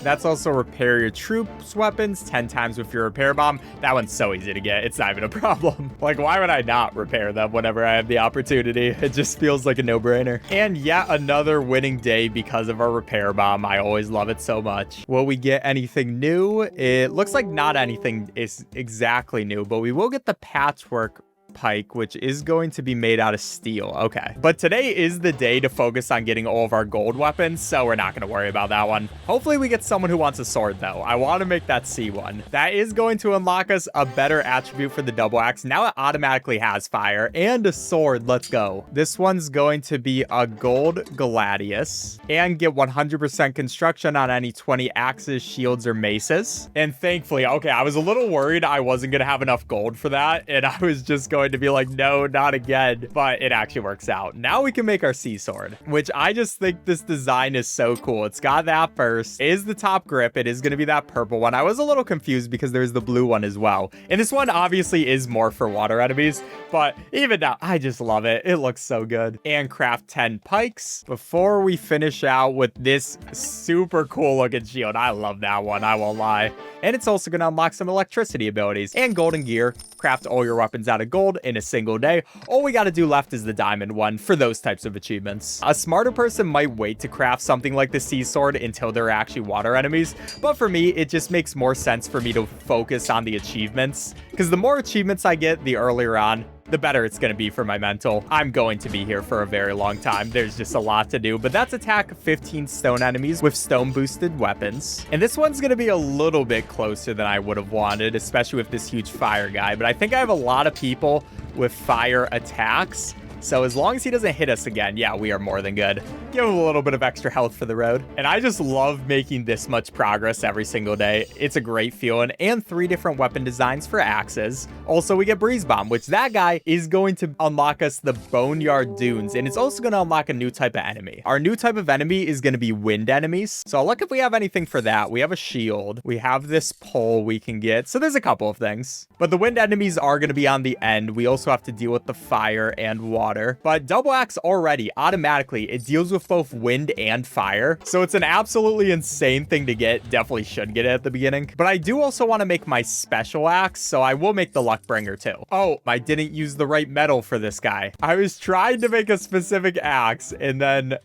That's also repair your troops weapons 10 times with your repair bomb. That one's so easy to get. It's not even a problem. Like, why would I not repair them whenever I have the opportunity? It just feels like a no-brainer. And yet another winning day because of our repair bomb. I always love it so much. Will we get anything new? It looks like not anything is exactly new, but we will get the patchwork pike, which is going to be made out of steel. Okay, but today is the day to focus on getting all of our gold weapons, so we're not going to worry about that one. Hopefully we get someone who wants a sword though. I want to make that C one. That is going to unlock us a better attribute for the double axe. Now it automatically has fire and a sword. Let's go. This one's going to be a gold Gladius and get 100% construction on any 20 axes, shields, or maces. And thankfully, okay, I was a little worried I wasn't going to have enough gold for that, and I was just going going to be like, no, not again. But it actually works out. Now we can make our sea sword, which I just think this design is so cool. It's got that first. It is the top grip. It is going to be that purple one. I was a little confused because there's the blue one as well. And this one obviously is more for water enemies, but even now, I just love it. It looks so good. And craft 10 pikes before we finish out with this super cool looking shield. I love that one, I won't lie. And it's also going to unlock some electricity abilities and golden gear. Craft all your weapons out of gold in a single day. All we got to do left is the diamond one for those types of achievements. A smarter person might wait to craft something like the sea sword until there are actually water enemies, but for me, it just makes more sense for me to focus on the achievements, because the more achievements I get the earlier on, the better it's going to be for my mental. I'm going to be here for a very long time. There's just a lot to do, but that's attack 15 stone enemies with stone boosted weapons. And this one's going to be a little bit closer than I would have wanted, especially with this huge fire guy. But I think I have a lot of people with fire attacks. So as long as he doesn't hit us again, yeah, we are more than good. Give him a little bit of extra health for the road. And I just love making this much progress every single day. It's a great feeling. And 3 different weapon designs for axes. Also, we get Breeze Bomb, which that guy is going to unlock us the Boneyard Dunes. And it's also going to unlock a new type of enemy. Our new type of enemy is going to be wind enemies. So I'll look if we have anything for that. We have a shield. We have this pole we can get. So there's a couple of things. But the wind enemies are going to be on the end. We also have to deal with the fire and water. But double axe already, automatically, it deals with both wind and fire. So it's an absolutely insane thing to get. Definitely should get it at the beginning. But I do also want to make my special axe, so I will make the Luckbringer too. Oh, I didn't use the right metal for this guy. I was trying to make a specific axe, and then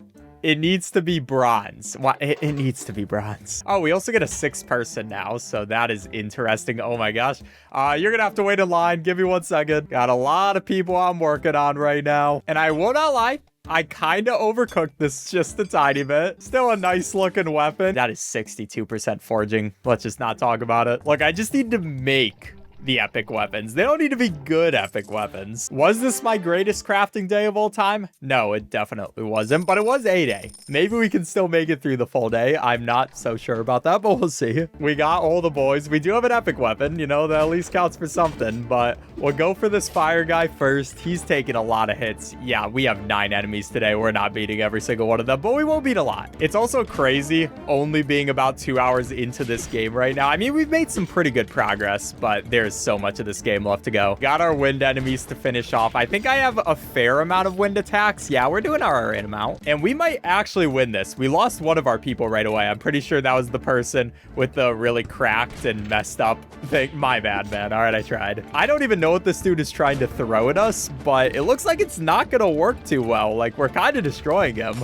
it needs to be bronze. Why? It needs to be bronze. Oh, we also get a 6th person now, so that is interesting. Oh my gosh. You're gonna have to wait in line. Give me 1 second. Got a lot of people I'm working on right now. And I will not lie, I kind of overcooked this just a tiny bit. Still a nice looking weapon. That is 62% forging. Let's just not talk about it. Look, I just need to make the epic weapons. They don't need to be good epic weapons. Was this my greatest crafting day of all time? No, it definitely wasn't, but it was a day. Maybe we can still make it through the full day. I'm not so sure about that, but we'll see. We got all the boys. We do have an epic weapon, you know, that at least counts for something, but we'll go for this fire guy first. He's taking a lot of hits. Yeah, we have 9 enemies today. We're not beating every single one of them, but we will beat a lot. It's also crazy only being about 2 hours into this game right now. I mean, we've made some pretty good progress, but there's so much of this game left to go. Got our wind enemies to finish off. I think I have a fair amount of wind attacks. Yeah, we're doing our right amount. And we might actually win this. We lost one of our people right away. I'm pretty sure that was the person with the really cracked and messed up thing. My bad, man. All right, I tried. I don't even know what this dude is trying to throw at us, but it looks like it's not going to work too well. Like, we're kind of destroying him.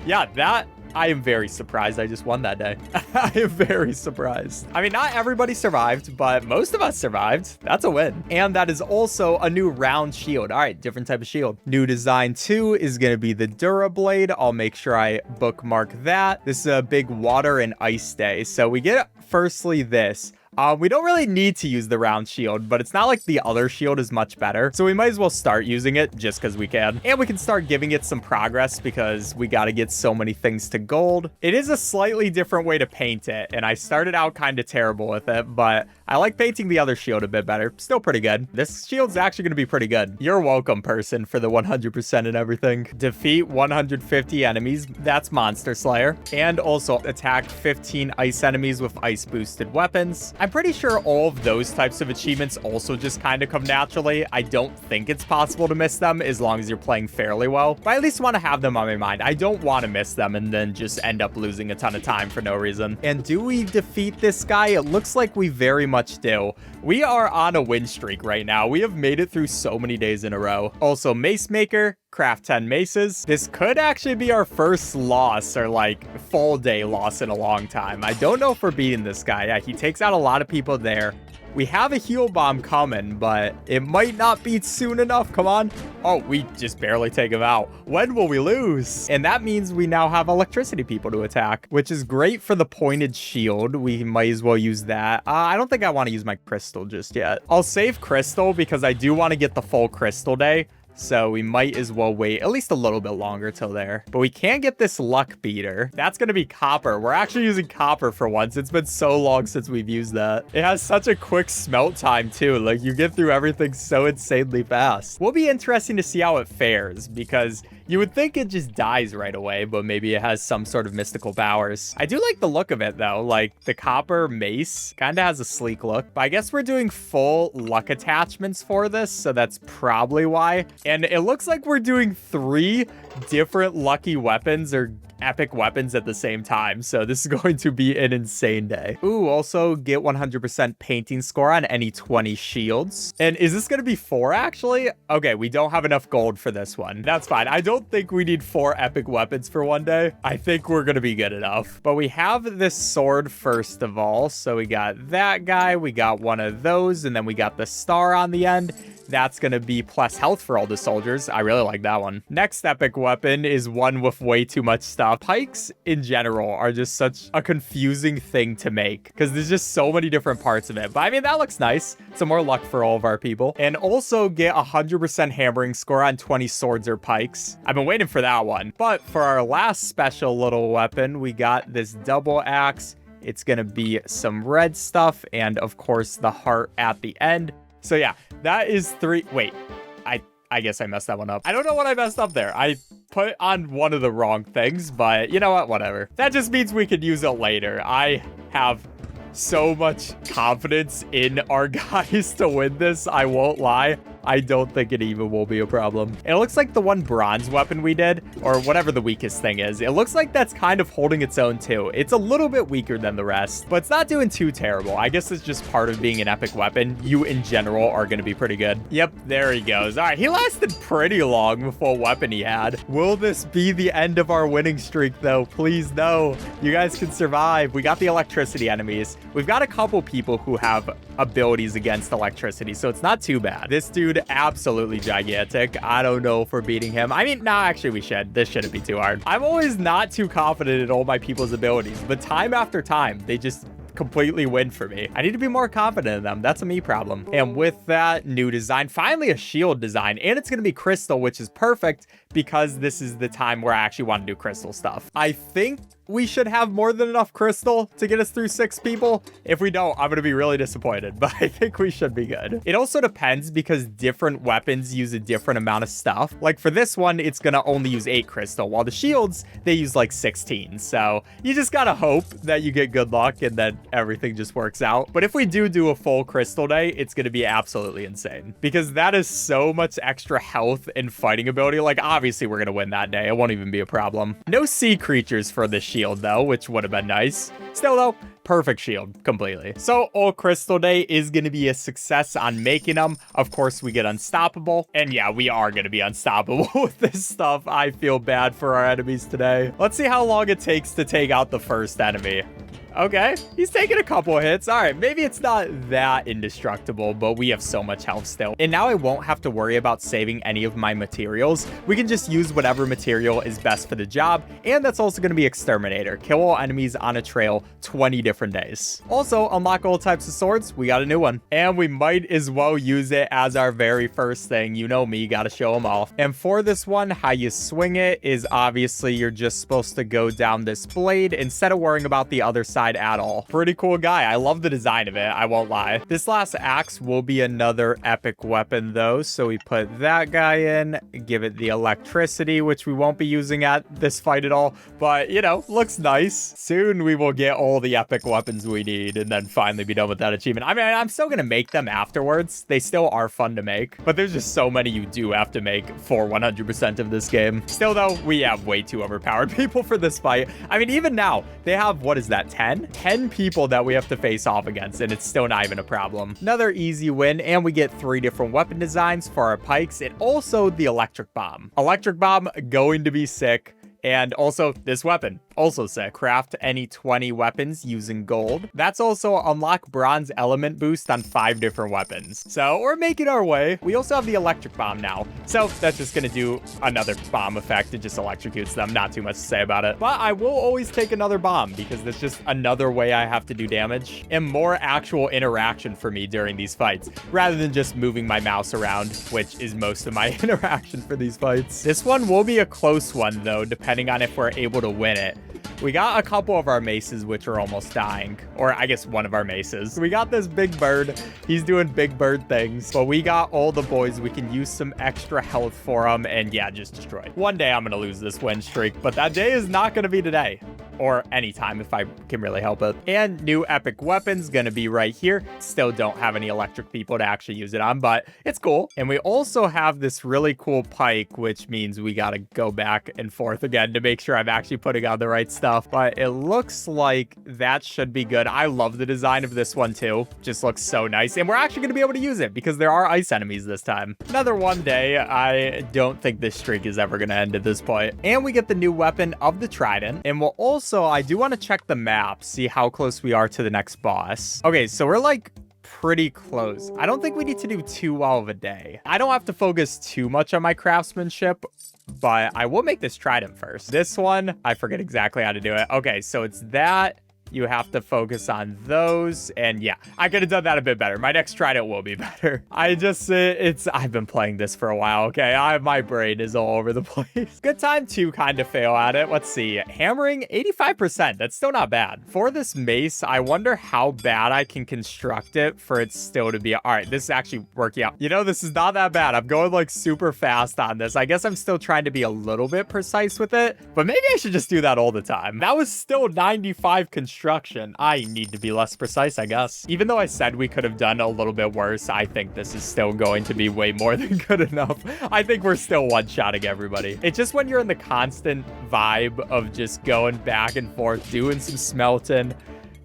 Yeah, that... I am very surprised I just won that day. I am very surprised. I mean, not everybody survived, but most of us survived. That's a win. And that is also a new round shield. All right, different type of shield. New design 2 is going to be the Durablade. I'll make sure I bookmark that. This is a big water and ice day. So we get firstly this. We don't really need to use the round shield, but it's not like the other shield is much better. So we might as well start using it just because we can. And we can start giving it some progress because we got to get so many things to gold. It is a slightly different way to paint it. And I started out kind of terrible with it, but I like painting the other shield a bit better. Still pretty good. This shield's actually going to be pretty good. You're welcome, person, for the 100% and everything. Defeat 150 enemies. That's Monster Slayer. And also attack 15 ice enemies with ice boosted weapons. I'm pretty sure all of those types of achievements also just kind of come naturally. I don't think it's possible to miss them as long as you're playing fairly well, but I at least want to have them on my mind. I don't want to miss them and then just end up losing a ton of time for no reason. And do we defeat this guy? It looks like we very much do. We are on a win streak right now. We have made it through so many days in a row. Also, Mace Maker. Craft 10 maces. This could actually be our first loss or like full day loss in a long time. I don't know if we're beating this guy. Yeah, he takes out a lot of people there. We have a heal bomb coming, but it might not be soon enough. Come on. Oh, we just barely take him out. When will we lose? And that means we now have electricity people to attack, which is great for the pointed shield. We might as well use that. I don't think I want to use my crystal just yet. I'll save crystal because I do want to get the full crystal day. so we might as well wait at least a little bit longer till there. But we can get this luck beater. That's gonna be copper. We're actually using copper for once. It's been so long since we've used that. It has such a quick smelt time too. Like, you get through everything so insanely fast. Will be interesting to see how it fares, because you would think it just dies right away, but maybe it has some sort of mystical powers. I do like the look of it though. Like, the copper mace kind of has a sleek look, but I guess we're doing full luck attachments for this, so that's probably why. And it looks like we're doing 3 different lucky weapons or epic weapons at the same time, so this is going to be an insane day. Ooh, also get 100% painting score on any 20 shields. And is this going to be 4 actually? Okay, we don't have enough gold for this one. That's fine. I don't think we need 4 epic weapons for one day. I think we're going to be good enough. But we have this sword first of all, so we got that guy, we got one of those, and then we got the star on the end. That's going to be plus health for all the soldiers. I really like that one. Next epic weapon is one with way too much stuff. Pikes in general are just such a confusing thing to make because there's just so many different parts of it. But I mean, that looks nice. Some more luck for all of our people. And also get 100% hammering score on 20 swords or pikes. I've been waiting for that one. But for our last special little weapon, we got this double axe. It's going to be some red stuff and of course the heart at the end. So yeah, that is 3. Wait, I guess I messed that one up. I don't know what I messed up there. I put on one of the wrong things, but you know what? Whatever. That just means we could use it later. I have so much confidence in our guys to win this. I won't lie. I don't think it even will be a problem. It looks like the one bronze weapon we did, or whatever the weakest thing is, it looks like that's kind of holding its own too. It's a little bit weaker than the rest, but it's not doing too terrible. I guess it's just part of being an epic weapon. You in general are going to be pretty good. Yep, there he goes. All right, he lasted pretty long with what weapon he had. Will this be the end of our winning streak though? Please no. You guys can survive. We got the electricity enemies. We've got a couple people who have abilities against electricity, so it's not too bad. This dude absolutely gigantic. I don't know if we're beating him. I mean, no, actually we should. This shouldn't be too hard. I'm always not too confident in all my people's abilities, but time after time, they just completely win for me. I need to be more confident in them. That's a me problem. And with that new design, finally a shield design, and it's going to be crystal, which is perfect because this is the time where I actually want to do crystal stuff. I think we should have more than enough crystal to get us through 6 people. If we don't, I'm going to be really disappointed, but I think we should be good. It also depends because different weapons use a different amount of stuff. Like for this one, it's going to only use 8 crystal, while the shields, they use like 16. So you just got to hope that you get good luck and that everything just works out. But if we do a full crystal day, it's going to be absolutely insane because that is so much extra health and fighting ability. Like obviously we're going to win that day. It won't even be a problem. No sea creatures for this shield though, which would have been nice. Still though, perfect shield completely. So all crystal day is going to be a success on making them. Of course we get unstoppable, and yeah, we are going to be unstoppable with this stuff. I feel bad for our enemies today. Let's see how long it takes to take out the first enemy. Okay, he's taking a couple of hits. All right, maybe it's not that indestructible, but we have so much health still. And now I won't have to worry about saving any of my materials. We can just use whatever material is best for the job. And that's also going to be Exterminator. Kill all enemies on a trail 20 different days. Also, unlock all types of swords. We got a new one. And we might as well use it as our very first thing. You know me, got to show them off. And for this one, how you swing it is obviously you're just supposed to go down this blade instead of worrying about the other side at all. Pretty cool guy. I love the design of it. I won't lie. This last axe will be another epic weapon though. So we put that guy in, give it the electricity, which we won't be using at this fight at all. But you know, looks nice. Soon we will get all the epic weapons we need and then finally be done with that achievement. I mean, I'm still going to make them afterwards. They still are fun to make, but there's just so many you do have to make for 100% of this game. Still though, we have way too overpowered people for this fight. I mean, even now they have, what is that? 10 people that we have to face off against, and it's still not even a problem. Another easy win, and we get 3 different weapon designs for our pikes, and also the electric bomb. Electric bomb going to be sick. And also this weapon. Also sick. Craft any 20 weapons using gold. That's also unlock bronze element boost on 5 different weapons. So we're making our way. We also have the electric bomb now. So that's just gonna do another bomb effect. It just electrocutes them. Not too much to say about it. But I will always take another bomb because that's just another way I have to do damage and more actual interaction for me during these fights rather than just moving my mouse around, which is most of my interaction for these fights. This one will be a close one though, depending on if we're able to win it. We got a couple of our maces which are almost dying, or I guess one of our maces. We got this big bird. He's doing big bird things, but we got all the boys. We can use some extra health for them and yeah, just destroy. One day I'm gonna lose this win streak, but that day is not gonna be today. Or anytime if I can really help it. And new epic weapons gonna be right here. Still don't have any electric people to actually use it on, but it's cool. And we also have this really cool pike, which means we gotta go back and forth again to make sure I'm actually putting on the right stuff. But it looks like that should be good. I love the design of this one too. Just looks so nice. And we're actually gonna be able to use it because there are ice enemies this time. Another one day. I don't think this streak is ever gonna end at this point. And we get the new weapon of the Trident. And we'll also, I do want to check the map, see how close we are to the next boss. Okay, so we're like pretty close. I don't think we need to do too well of a day. I don't have to focus too much on my craftsmanship, but I will make this Trident first. This one, I forget exactly how to do it. Okay, so it's that. You have to focus on those. And yeah, I could have done that a bit better. My next Trident will be better. I've been playing this for a while, okay? My brain is all over the place. Good time to kind of fail at it. Let's see. Hammering, 85%. That's still not bad. For this mace, I wonder how bad I can construct it for it still to be... All right, this is actually working out. You know, this is not that bad. I'm going like super fast on this. I guess I'm still trying to be a little bit precise with it, but maybe I should just do that all the time. That was still 95 construction. I need to be less precise, I guess. Even though I said we could have done a little bit worse, I think this is still going to be way more than good enough. I think we're still one-shotting everybody. It's just when you're in the constant vibe of just going back and forth, doing some smelting,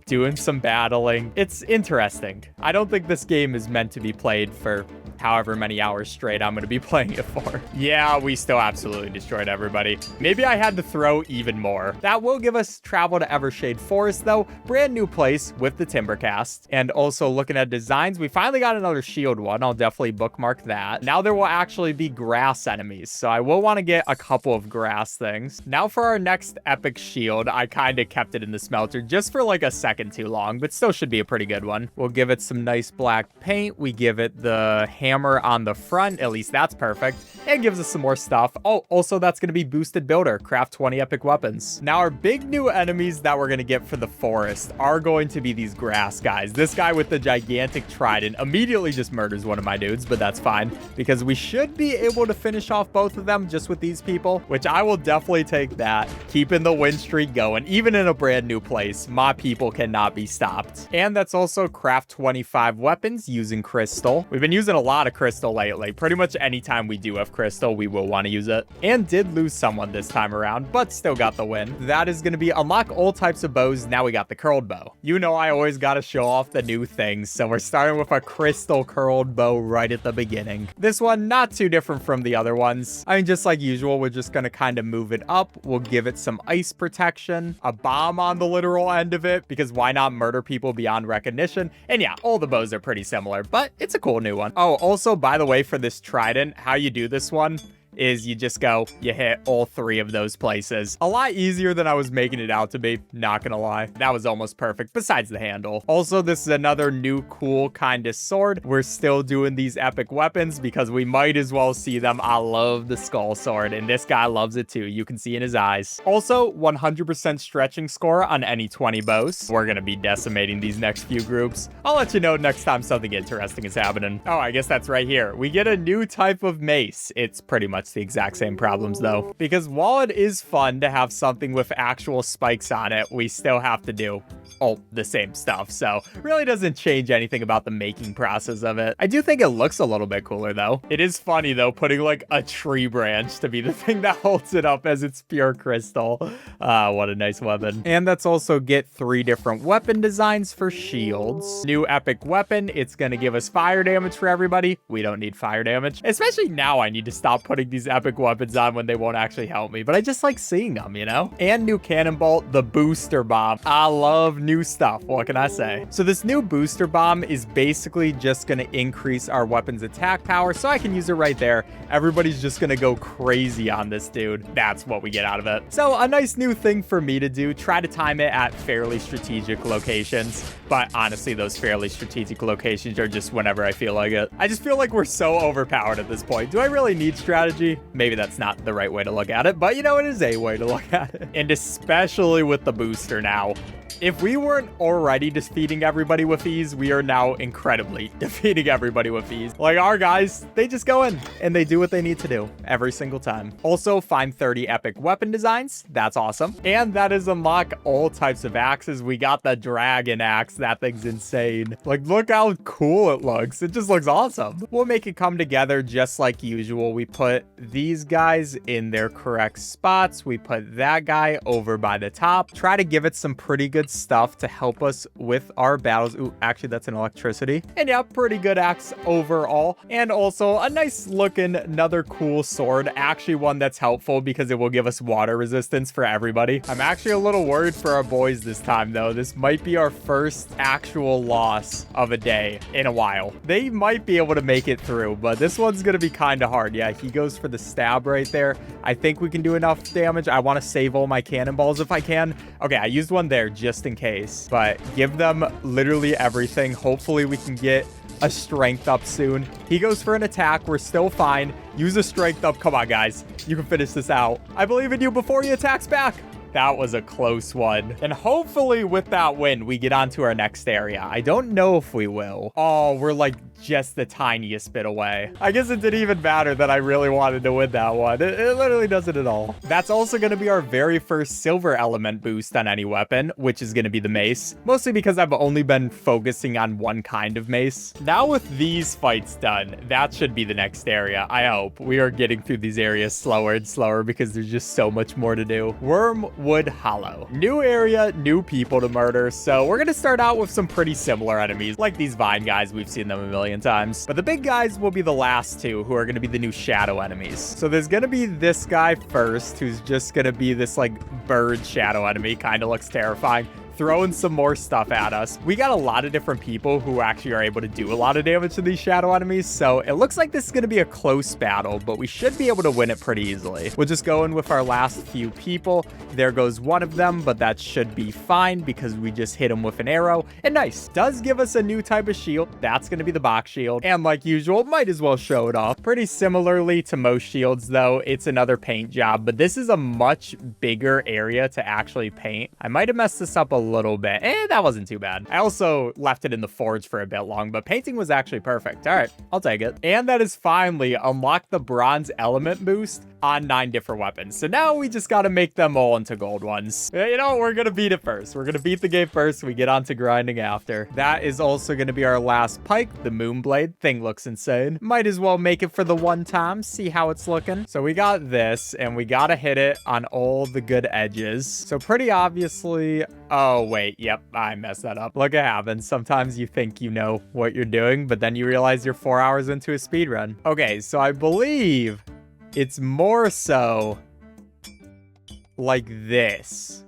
doing some battling. It's interesting. I don't think this game is meant to be played for however many hours straight I'm going to be playing it for. Yeah, we still absolutely destroyed everybody. Maybe I had to throw even more. That will give us travel to Evershade Forest, though. Brand new place with the Timbercast. And also looking at designs, we finally got another shield one. I'll definitely bookmark that. Now there will actually be grass enemies, so I will want to get a couple of grass things. Now for our next epic shield, I kind of kept it in the smelter just for like a second too long, but still should be a pretty good one. We'll give it some nice black paint. We give it the hammer on the front. At least that's perfect. It gives us some more stuff. Oh, also that's going to be boosted builder. Craft 20 epic weapons. Now our big new enemies that we're going to get for the forest are going to be these grass guys. This guy with the gigantic trident immediately just murders one of my dudes, but that's fine because we should be able to finish off both of them just with these people, which I will definitely take that. Keeping the win streak going, even in a brand new place. My people cannot be stopped. And that's also craft 25 weapons using crystal. We've been using a lot of crystal lately. Pretty much anytime we do have crystal, we will want to use it. And did lose someone this time around, but still got the win. That is going to be unlock all types of bows. Now we got the curled bow. You know I always got to show off the new things, so we're starting with a crystal curled bow right at the beginning. This one, not too different from the other ones. I mean, just like usual, we're just going to kind of move it up. We'll give it some ice protection, a bomb on the literal end of it, because why not murder people beyond recognition? And yeah, all the bows are pretty similar, but it's a cool new one. Oh, also, by the way, for this trident, how you do this one is you just go, you hit all 3 of those places. A lot easier than I was making it out to be, not gonna lie. That was almost perfect, besides the handle. Also, this is another new cool kind of sword. We're still doing these epic weapons because we might as well see them. I love the skull sword, and this guy loves it too. You can see in his eyes. Also, 100% stretching score on any 20 bows. We're gonna be decimating these next few groups. I'll let you know next time something interesting is happening. Oh, I guess that's right here. We get a new type of mace. It's pretty much the exact same problems though, because while it is fun to have something with actual spikes on it, we still have to do all the same stuff, so really doesn't change anything about the making process of it. I do think it looks a little bit cooler though. It is funny though, putting like a tree branch to be the thing that holds it up as it's pure crystal. What a nice weapon. And let's also get 3 different weapon designs for shields. New epic weapon, it's gonna give us fire damage for everybody. We don't need fire damage, especially now. I need to stop putting these epic weapons on when they won't actually help me, but I just like seeing them, you know? And new cannonball, the booster bomb. I love new stuff, what can I say? So this new booster bomb is basically just gonna increase our weapon's attack power, so I can use it right there. Everybody's just gonna go crazy on this dude. That's what we get out of it. So a nice new thing for me to do, try to time it at fairly strategic locations, but honestly, those fairly strategic locations are just whenever I feel like it. I just feel like we're so overpowered at this point. Do I really need strategy? Maybe that's not the right way to look at it, but you know, it is a way to look at it. And especially with the booster now. If we weren't already defeating everybody with ease, we are now incredibly defeating everybody with ease. Like our guys, they just go in and they do what they need to do every single time. Also, find 30 epic weapon designs. That's awesome. And that is unlock all types of axes. We got the dragon axe. That thing's insane. Like, look how cool it looks. It just looks awesome. We'll make it come together just like usual. We put these guys in their correct spots. We put that guy over by the top. Try to give it some pretty good stuff to help us with our battles. Ooh, actually, that's an electricity. And yeah, pretty good axe overall. And also a nice looking, another cool sword. Actually, one that's helpful because it will give us water resistance for everybody. I'm actually a little worried for our boys this time, though. This might be our first actual loss of a day in a while. They might be able to make it through, but this one's going to be kind of hard. Yeah, he goes for the stab right there. I think we can do enough damage. I want to save all my cannonballs if I can. Okay, I used one there just in case, but give them literally everything. Hopefully we can get a strength up soon. He goes for an attack. We're still fine. Use a strength up. Come on, guys. You can finish this out. I believe in you before he attacks back. That was a close one. And hopefully with that win, we get on to our next area. I don't know if we will. Oh, we're like just the tiniest bit away. I guess it didn't even matter that I really wanted to win that one. It literally doesn't at all. That's also going to be our very first silver element boost on any weapon, which is going to be the mace. Mostly because I've only been focusing on one kind of mace. Now with these fights done, that should be the next area. I hope. We are getting through these areas slower and slower because there's just so much more to do. Wormwood Hollow. New area, new people to murder. So we're going to start out with some pretty similar enemies, like these vine guys. We've seen them a million times, but the big guys will be the last two, who are going to be the new shadow enemies. So there's going to be this guy first, who's just going to be this like bird shadow enemy. Kind of looks terrifying. Throwing some more stuff at us. We got a lot of different people who actually are able to do a lot of damage to these shadow enemies, so it looks like this is going to be a close battle, but we should be able to win it pretty easily. We'll just go in with our last few people. There goes one of them, but that should be fine because we just hit him with an arrow. And nice. Does give us a new type of shield. That's going to be the box shield. And like usual, might as well show it off. Pretty similarly to most shields, though, it's another paint job, but this is a much bigger area to actually paint. I might have messed this up a little bit. That wasn't too bad. I also left it in the forge for a bit long, but painting was actually perfect. All right, I'll take it. And that is finally unlocked the bronze element boost on 9 different weapons. So now we just got to make them all into gold ones. You know, we're going to beat it first. We're going to beat the game first. We get on to grinding after. That is also going to be our last pike, the Moonblade. Thing looks insane. Might as well make it for the one time, see how it's looking. So we got this, and we got to hit it on all the good edges. So pretty obviously... Oh, wait. Yep, I messed that up. Look, it happens. Sometimes you think you know what you're doing, but then you realize you're 4 hours into a speed run. Okay, so I believe it's more so like this.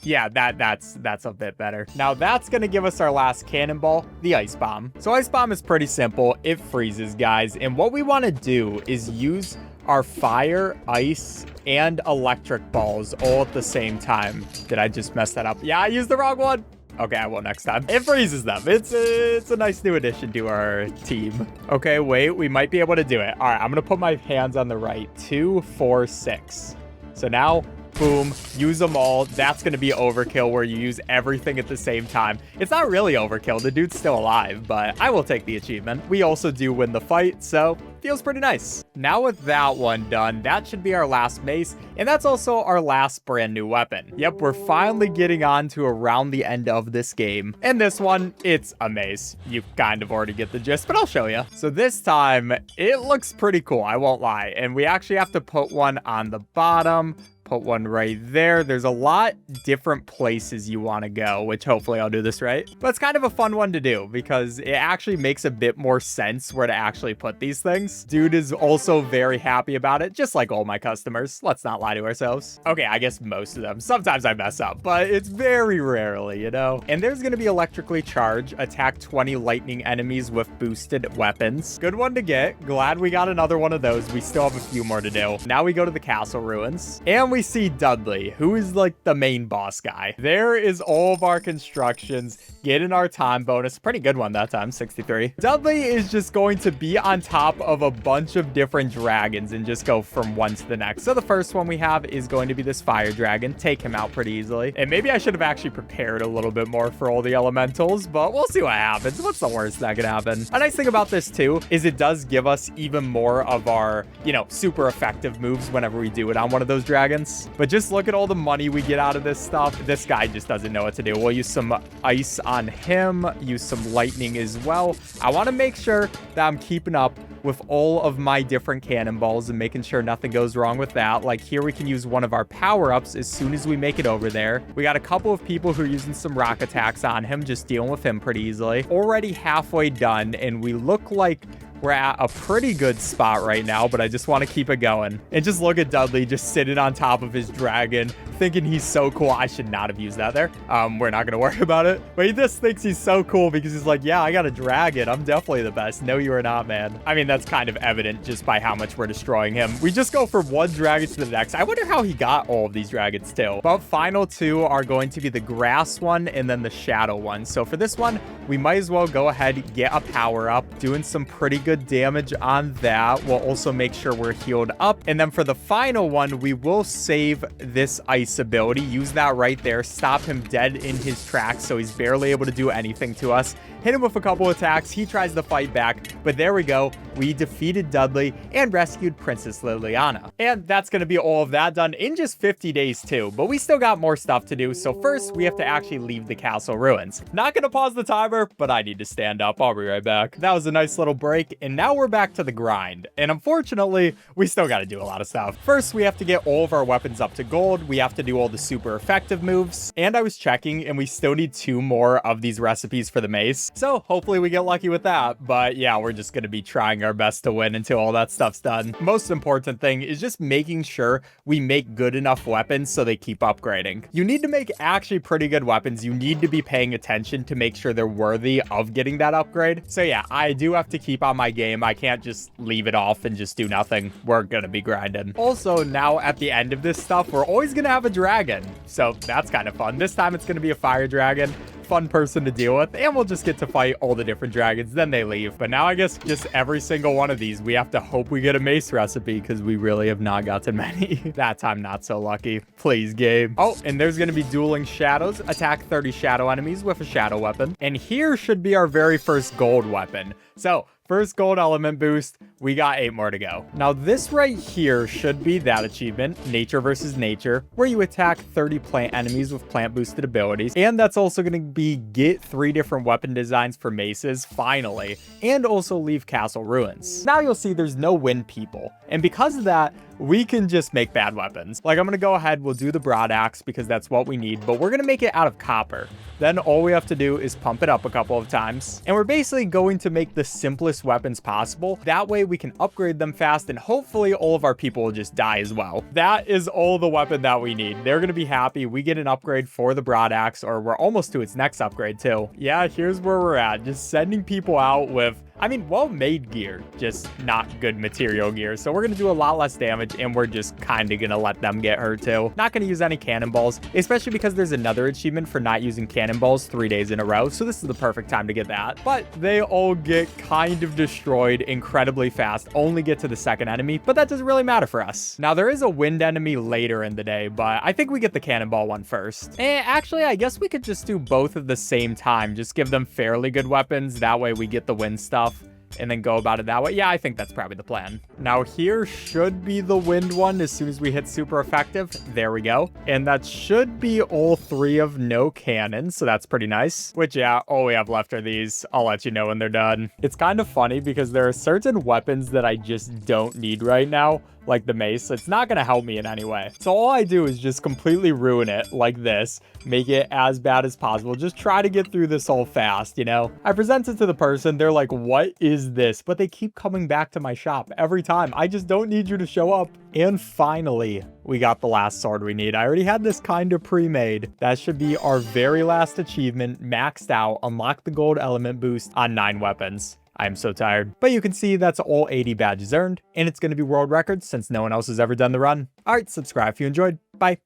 Yeah, that's a bit better. Now that's gonna give us our last cannonball, the ice bomb. So ice bomb is pretty simple. It freezes, guys. And what we want to do is use our fire, ice, and electric balls all at the same time. Did I just mess that up? Yeah, I used the wrong one. Okay, I will next time. It freezes them. It's a nice new addition to our team. Okay, wait, we might be able to do it. All right, I'm gonna put my hands on the right. 2, 4, 6. So now, boom, use them all. That's going to be overkill where you use everything at the same time. It's not really overkill. The dude's still alive, but I will take the achievement. We also do win the fight, so Feels pretty nice. Now with that one done, that should be our last mace, and that's also our last brand new weapon. Yep, we're finally getting on to around the end of this game. And this one, it's a mace. You kind of already get the gist, but I'll show you. So this time, it looks pretty cool, I won't lie. And we actually have to put one on the bottom, put one right there. There's a lot different places you want to go, which hopefully I'll do this right. But it's kind of a fun one to do because it actually makes a bit more sense where to actually put these things. Dude is also very happy about it, just like all my customers. Let's not lie to ourselves. Okay, I guess most of them. Sometimes I mess up, but it's very rarely, you know? And there's going to be electrically charged, attack 20 lightning enemies with boosted weapons. Good one to get. Glad we got another one of those. We still have a few more to do. Now we go to the castle ruins, and we see Dudley, who is like the main boss guy. There is all of our constructions, getting our time bonus. Pretty good one that time, 63. Dudley is just going to be on top of a bunch of different dragons and just go from one to the next. So the first one we have is going to be this fire dragon. Take him out pretty easily. And maybe I should have actually prepared a little bit more for all the elementals, but we'll see what happens. What's the worst that could happen? A nice thing about this too is it does give us even more of our, you know, super effective moves whenever we do it on one of those dragons. But just look at all the money we get out of this stuff. This guy just doesn't know what to do. We'll use some ice on him, use some lightning as well. I want to make sure that I'm keeping up with all of my different cannonballs and making sure nothing goes wrong with that. Like here, we can use one of our power-ups as soon as we make it over there. We got a couple of people who are using some rock attacks on him, just dealing with him pretty easily. Already halfway done, and we look like we're at a pretty good spot right now, but I just want to keep it going. And just look at Dudley just sitting on top of his dragon, thinking he's so cool. I should not have used that there. We're not going to worry about it. But he just thinks he's so cool because he's like, yeah, I got a dragon. I'm definitely the best. No, you are not, man. I mean, that's kind of evident just by how much we're destroying him. We just go from one dragon to the next. I wonder how he got all of these dragons too. But final two are going to be the grass one and then the shadow one. So for this one, we might as well go ahead and get a power up, doing some pretty good damage on that. We'll also make sure we're healed up. And then for the final one, we will save this ice ability. Use that right there. Stop him dead in his tracks so he's barely able to do anything to us. Hit him with a couple attacks. He tries to fight back, but there we go. We defeated Dudley and rescued Princess Liliana. And that's going to be all of that done in just 50 days too, but we still got more stuff to do. So first, we have to actually leave the castle ruins. Not going to pause the timer, but I need to stand up. I'll be right back. That was a nice little break, and now we're back to the grind. And unfortunately, we still got to do a lot of stuff. First, we have to get all of our weapons up to gold. We have to do all the super effective moves. And I was checking, and we still need 2 more of these recipes for the mace. So hopefully we get lucky with that. But yeah, we're just going to be trying our best to win until all that stuff's done. Most important thing is just making sure we make good enough weapons so they keep upgrading. You need to make actually pretty good weapons. You need to be paying attention to make sure they're worthy of getting that upgrade. So yeah, I do have to keep on my game. I can't just leave it off and just do nothing. We're going to be grinding. Also, now at the end of this stuff, we're always going to have a dragon. So that's kind of fun. This time it's going to be a fire dragon. Fun person to deal with, and we'll just get to fight all the different dragons, then they leave. But now I guess just every single one of these, we have to hope we get a mace recipe because we really have not gotten many. That time, not so lucky. Please, game. Oh, and there's going to be dueling shadows. Attack 30 shadow enemies with a shadow weapon. And here should be our very first gold weapon. So first gold element boost, we got 8 more to go. Now this right here should be that achievement, Nature versus Nature, where you attack 30 plant enemies with plant boosted abilities. And that's also going to be get 3 different weapon designs for maces, finally, and also leave castle ruins. Now you'll see there's no wind people. And because of that, we can just make bad weapons. Like I'm going to go ahead, we'll do the broad axe because that's what we need, but we're going to make it out of copper. Then all we have to do is pump it up a couple of times. And we're basically going to make the simplest weapons possible. That way we can upgrade them fast and hopefully all of our people will just die as well. That is all the weapon that we need. They're going to be happy. We get an upgrade for the broad axe, or we're almost to its next upgrade too. Yeah, here's where we're at. Just sending people out with, I mean, well-made gear, just not good material gear. So we're going to do a lot less damage, and we're just kind of going to let them get hurt too. Not going to use any cannonballs, especially because there's another achievement for not using cannonballs 3 days in a row. So this is the perfect time to get that. But they all get kind of destroyed incredibly fast, only get to the second enemy, but that doesn't really matter for us. Now, there is a wind enemy later in the day, but I think we get the cannonball one first. And actually, I guess we could just do both at the same time. Just give them fairly good weapons. That way we get the wind stuff. and then go about it that way. Yeah, I think that's probably the plan. Now here should be the wind one as soon as we hit super effective. There we go. And that should be all 3 of no cannons, so that's pretty nice. Which, yeah, all we have left are these. I'll let you know when they're done. It's kind of funny because there are certain weapons that I just don't need right now, like the mace. It's not going to help me in any way. So all I do is just completely ruin it like this, make it as bad as possible. Just try to get through this all fast, you know? I present it to the person. They're like, what is this? But they keep coming back to my shop every time. I just don't need you to show up. And finally, we got the last sword we need. I already had this kind of pre-made. That should be our very last achievement, maxed out, unlock the gold element boost on 9 weapons. I'm so tired. But you can see that's all 80 badges earned, and it's going to be world records since no one else has ever done the run. All right, subscribe if you enjoyed. Bye.